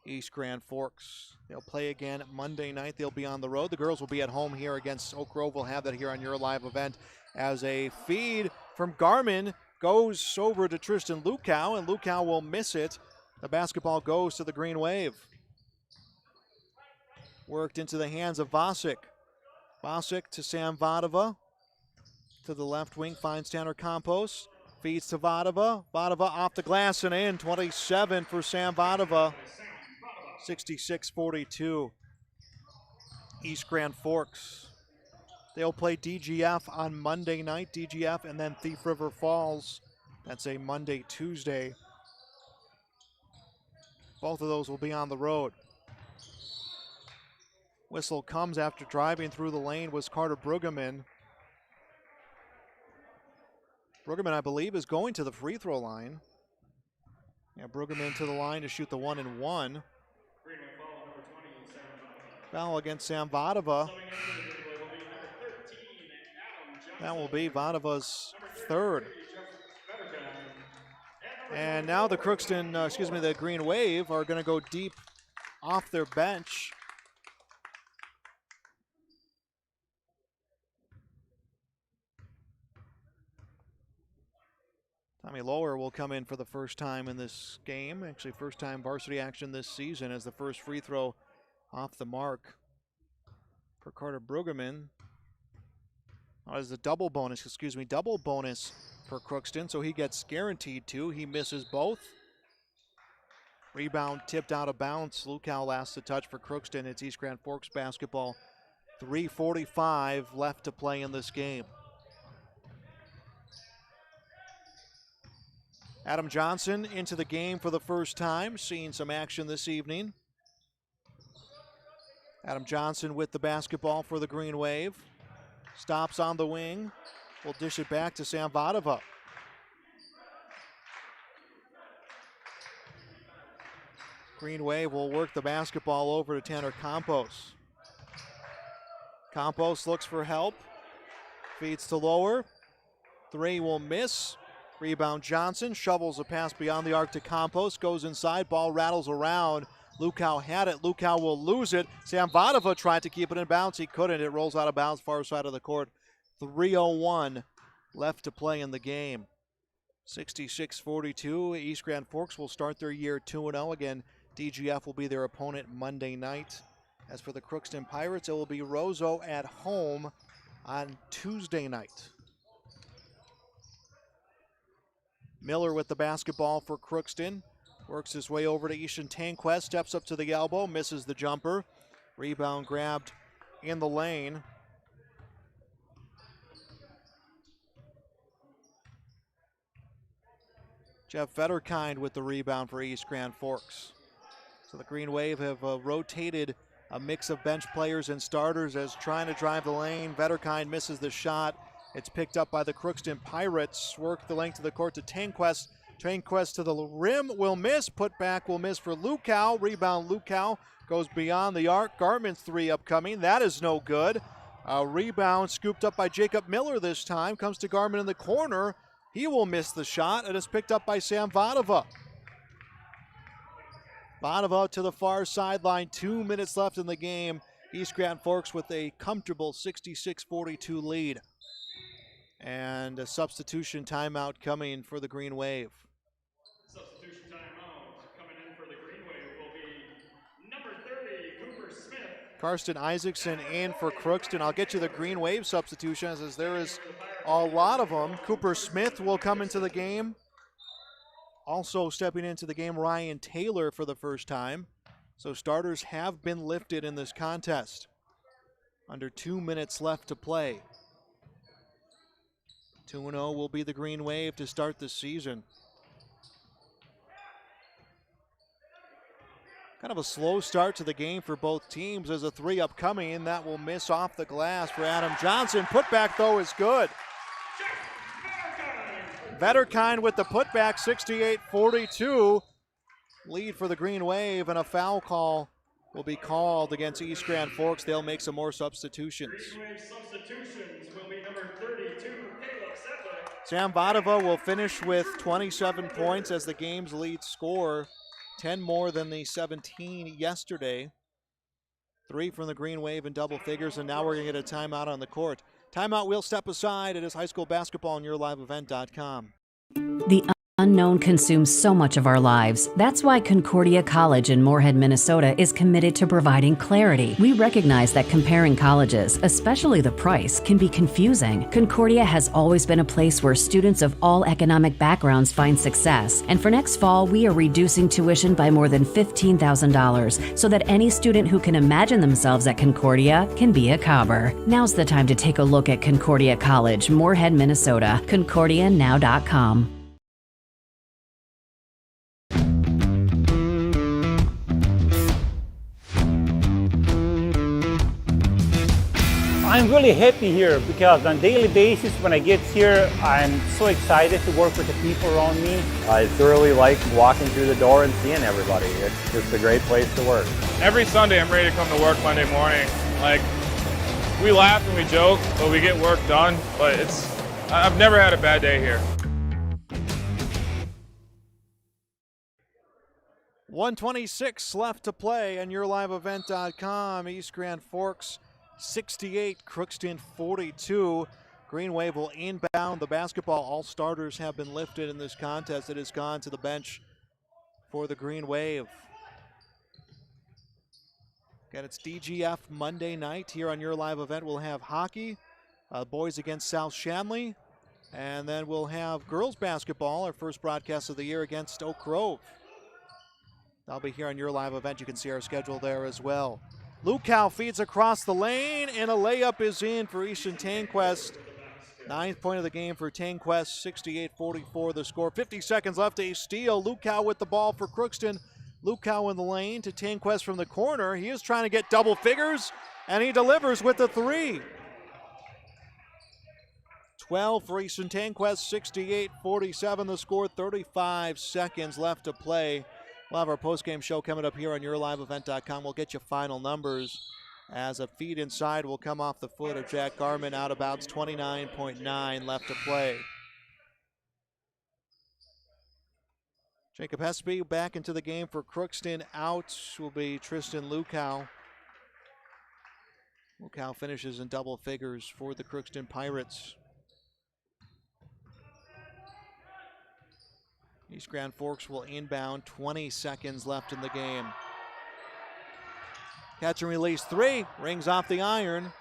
East Grand Forks. They'll play again Monday night. They'll be on the road. The girls will be at home here against Oak Grove. We'll have that here on your live event as a feed from Garmin goes over to Tristan Lukow, and Lukow will miss it. The basketball goes to the Green Wave. Worked into the hands of Vosek. Vosek to Sam Vadova. To the left wing finds Tanner Campos. Feeds to Vadova. Vadova off the glass and in. 27 for Sam Vadova. 66-42. East Grand Forks. They'll play DGF on Monday night. DGF and then Thief River Falls. That's a Monday, Tuesday. Both of those will be on the road. Whistle comes after driving through the lane was Carter Brueggemann. Brueggemann, I believe, is going to the free throw line. Yeah, Brueggemann to the line to shoot the 1-and-1. Foul against Sam Vadova. That will be Vadova's third. And now the the Green Wave are going to go deep off their bench. Tommy Lower will come in for the first time in this game. Actually, first time varsity action this season as the first free throw off the mark for Carter Brueggemann. As a double bonus for Crookston, so he gets guaranteed 2. He misses both. Rebound tipped out of bounds. Lukow last to touch for Crookston. It's East Grand Forks basketball. 3:45 left to play in this game. Adam Johnson into the game for the first time, seeing some action this evening. Adam Johnson with the basketball for the Green Wave. Stops on the wing. Will dish it back to Sam Vadova. Green Wave will work the basketball over to Tanner Campos. Campos looks for help. Feeds to Lower. 3 will miss. Rebound Johnson. Shovels a pass beyond the arc to Campos. Goes inside. Ball rattles around. Lukow had it. Lukow will lose it. Sam Vadova tried to keep it in bounds. He couldn't. It rolls out of bounds far side of the court. 3:01 left to play in the game. 66-42. East Grand Forks will start their year 2-0. Again, DGF will be their opponent Monday night. As for the Crookston Pirates, it will be Roseau at home on Tuesday night. Miller with the basketball for Crookston. Works his way over to Ishan Tanquest. Steps up to the elbow. Misses the jumper. Rebound grabbed in the lane. Jeff Vetterkind with the rebound for East Grand Forks. So the Green Wave have rotated a mix of bench players and starters as trying to drive the lane. Vetterkind misses the shot. It's picked up by the Crookston Pirates. Work the length of the court to Tanquest. Tanquest to the rim, will miss. Put back will miss for Lukow. Rebound Lukow goes beyond the arc. Garmin's 3 upcoming. That is no good. A rebound scooped up by Jacob Miller this time. Comes to Garmin in the corner. He will miss the shot, and it's picked up by Sam Vadova. Vadova to the far sideline. 2 minutes left in the game. East Grand Forks with a comfortable 66-42 lead. And a substitution timeout coming for the Green Wave. Substitution timeout coming in for the Green Wave will be number 30, Cooper Smith. Karsten Isaacson in for Crookston. I'll get you the Green Wave substitutions as there is a lot of them. Cooper Smith will come into the game. Also stepping into the game, Ryan Taylor for the first time. So starters have been lifted in this contest. Under 2 minutes left to play. 2-0 will be the Green Wave to start the season. Kind of a slow start to the game for both teams as a three upcoming. That will miss off the glass for Adam Johnson. Putback, though, is good. Vetterkind with the putback, 68-42. Lead for the Green Wave, and a foul call will be called against East Grand Forks. They'll make some more substitutions. Green Wave substitutions will be number 32, Caleb Sedlick. Sam Vadova will finish with 27 points as the game's lead scorer. 10 more than the 17 yesterday. 3 from the Green Wave in double figures, and now we're going to get a timeout on the court. Timeout, we'll step aside. It is high school basketball on yourliveevent.com. The unknown consumes so much of our lives. That's why Concordia College in Moorhead, Minnesota is committed to providing clarity. We recognize that comparing colleges, especially the price, can be confusing. Concordia has always been a place where students of all economic backgrounds find success. And for next fall, we are reducing tuition by more than $15,000 so that any student who can imagine themselves at Concordia can be a Cobber. Now's the time to take a look at Concordia College, Moorhead, Minnesota. ConcordiaNow.com. I'm really happy here because on a daily basis when I get here, I'm so excited to work with the people around me. I thoroughly like walking through the door and seeing everybody. It's just a great place to work. Every Sunday I'm ready to come to work Monday morning. Like, we laugh and we joke, but we get work done. But I've never had a bad day here. 1:26 left to play on yourliveevent.com. East Grand Forks 68, Crookston 42. Green Wave will inbound the basketball. All starters have been lifted in this contest. It has gone to the bench for the Green Wave. Again, it's DGF Monday night here on Your Live Event. We'll have hockey, boys against South Shanley, and then we'll have girls basketball, our first broadcast of the year against Oak Grove. That'll be here on Your Live Event. You can see our schedule there as well. Lukow feeds across the lane, and a layup is in for Easton Tanquest. 9th point of the game for Tanquest, 68-44 the score. 50 seconds left, a steal. Lukow with the ball for Crookston. Lukow in the lane to Tanquest from the corner. He is trying to get double figures, and he delivers with the three. 12 for Easton Tanquest, 68-47 the score. 35 seconds left to play. We'll have our postgame show coming up here on yourliveevent.com. We'll get you final numbers as a feed inside will come off the foot of Jack Garman out of bounds. 29.9 left to play. Jacob Hesby back into the game for Crookston. Out will be Tristan Lukow. Lukow finishes in double figures for the Crookston Pirates. East Grand Forks will inbound. 20 seconds left in the game. Catch and release three. Rings off the iron.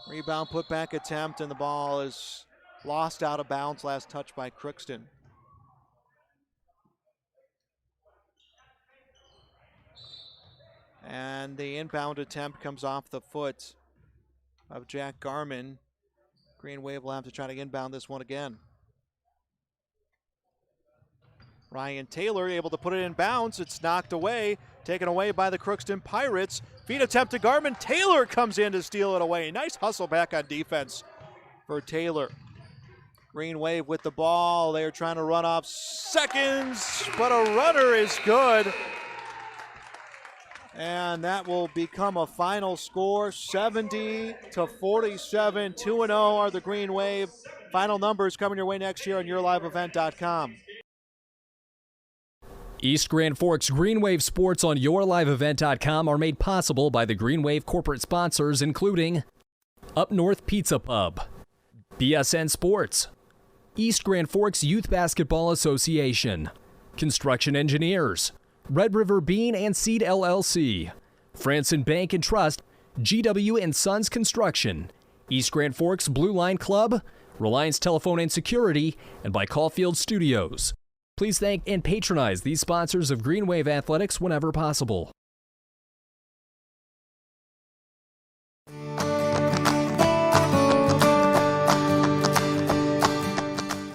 Rebound putback attempt, and the ball is lost out of bounds. Last touch by Crookston. And the inbound attempt comes off the foot of Jack Garman. Green Wave will have to try to inbound this one again. Ryan Taylor able to put it in bounds. It's knocked away, taken away by the Crookston Pirates. Feed attempt to Garman. Taylor comes in to steal it away. Nice hustle back on defense for Taylor. Green Wave with the ball. They're trying to run off seconds, but a runner is good. And that will become a final score, 70-47. 2-0 are the Green Wave. Final numbers coming your way next year on yourliveevent.com. East Grand Forks Green Wave Sports on yourliveevent.com are made possible by the Green Wave corporate sponsors, including Up North Pizza Pub, BSN Sports, East Grand Forks Youth Basketball Association, Construction Engineers, Red River Bean and Seed LLC, Franson Bank and Trust, GW and Sons Construction, East Grand Forks Blue Line Club, Reliance Telephone and Security, and by Caulfield Studios. Please thank and patronize these sponsors of Green Wave Athletics whenever possible.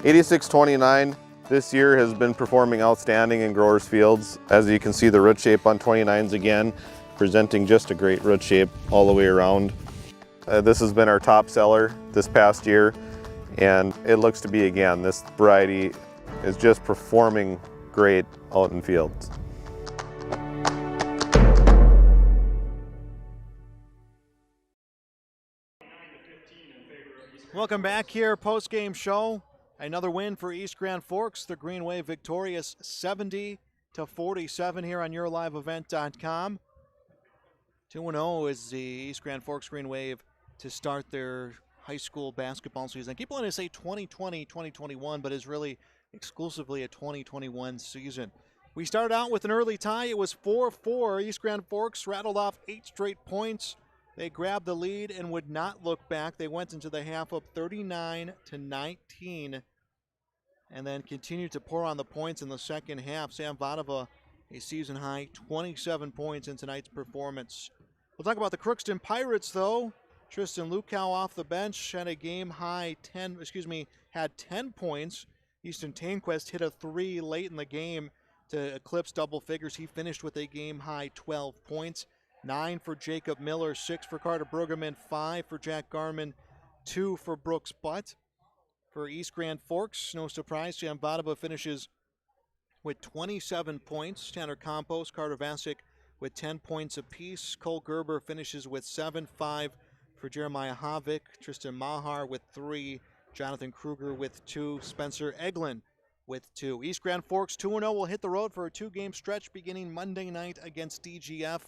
'86-29 this year has been performing outstanding in growers fields. As you can see, the root shape on 29s again, presenting just a great root shape all the way around. This has been our top seller this past year, and it looks to be again. This variety is just performing great out in fields. Welcome back here, post-game show. Another win for East Grand Forks. The Green Wave victorious 70-47 here on YourLiveEvent.com. 2-0 is the East Grand Forks Green Wave to start their high school basketball season. I keep wanting to say 2020-2021, but it's really exclusively a 2021 season. We started out with an early tie. It was 4-4. East Grand Forks rattled off 8 straight points. They grabbed the lead and would not look back. They went into the half up 39-19 and then continued to pour on the points in the second half. Sam Vadova, a season-high 27 points in tonight's performance. We'll talk about the Crookston Pirates, though. Tristan Lukow off the bench had a game-high 10 points. Easton Tainquist hit a 3 late in the game to eclipse double figures. He finished with a game-high 12 points. 9 for Jacob Miller, 6 for Carter Brueggemann, 5 for Jack Garman, 2 for Brooks Butt. For East Grand Forks, no surprise, Sam Vadova finishes with 27 points. Tanner Campos, Carter Vasic with 10 points apiece. Cole Gerber finishes with 7, 5 for Jeremiah Havik. Tristan Mahar with 3. Jonathan Kruger with 2. Spencer Eglin with 2. East Grand Forks 2-0 will hit the road for a 2-game stretch beginning Monday night against DGF.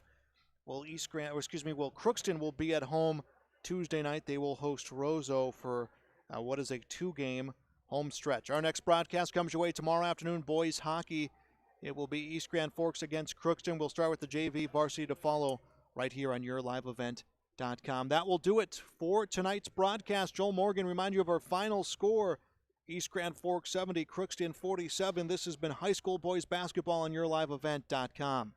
Crookston will be at home Tuesday night. They will host Roseau for what is a 2-game home stretch. Our next broadcast comes your way tomorrow afternoon, boys hockey. It will be East Grand Forks against Crookston. We'll start with the JV varsity to follow right here on YourLiveEvent.com. That will do it for tonight's broadcast. Joel Morgan, remind you of our final score. East Grand Forks 70, Crookston 47. This has been high school boys basketball on YourLiveEvent.com.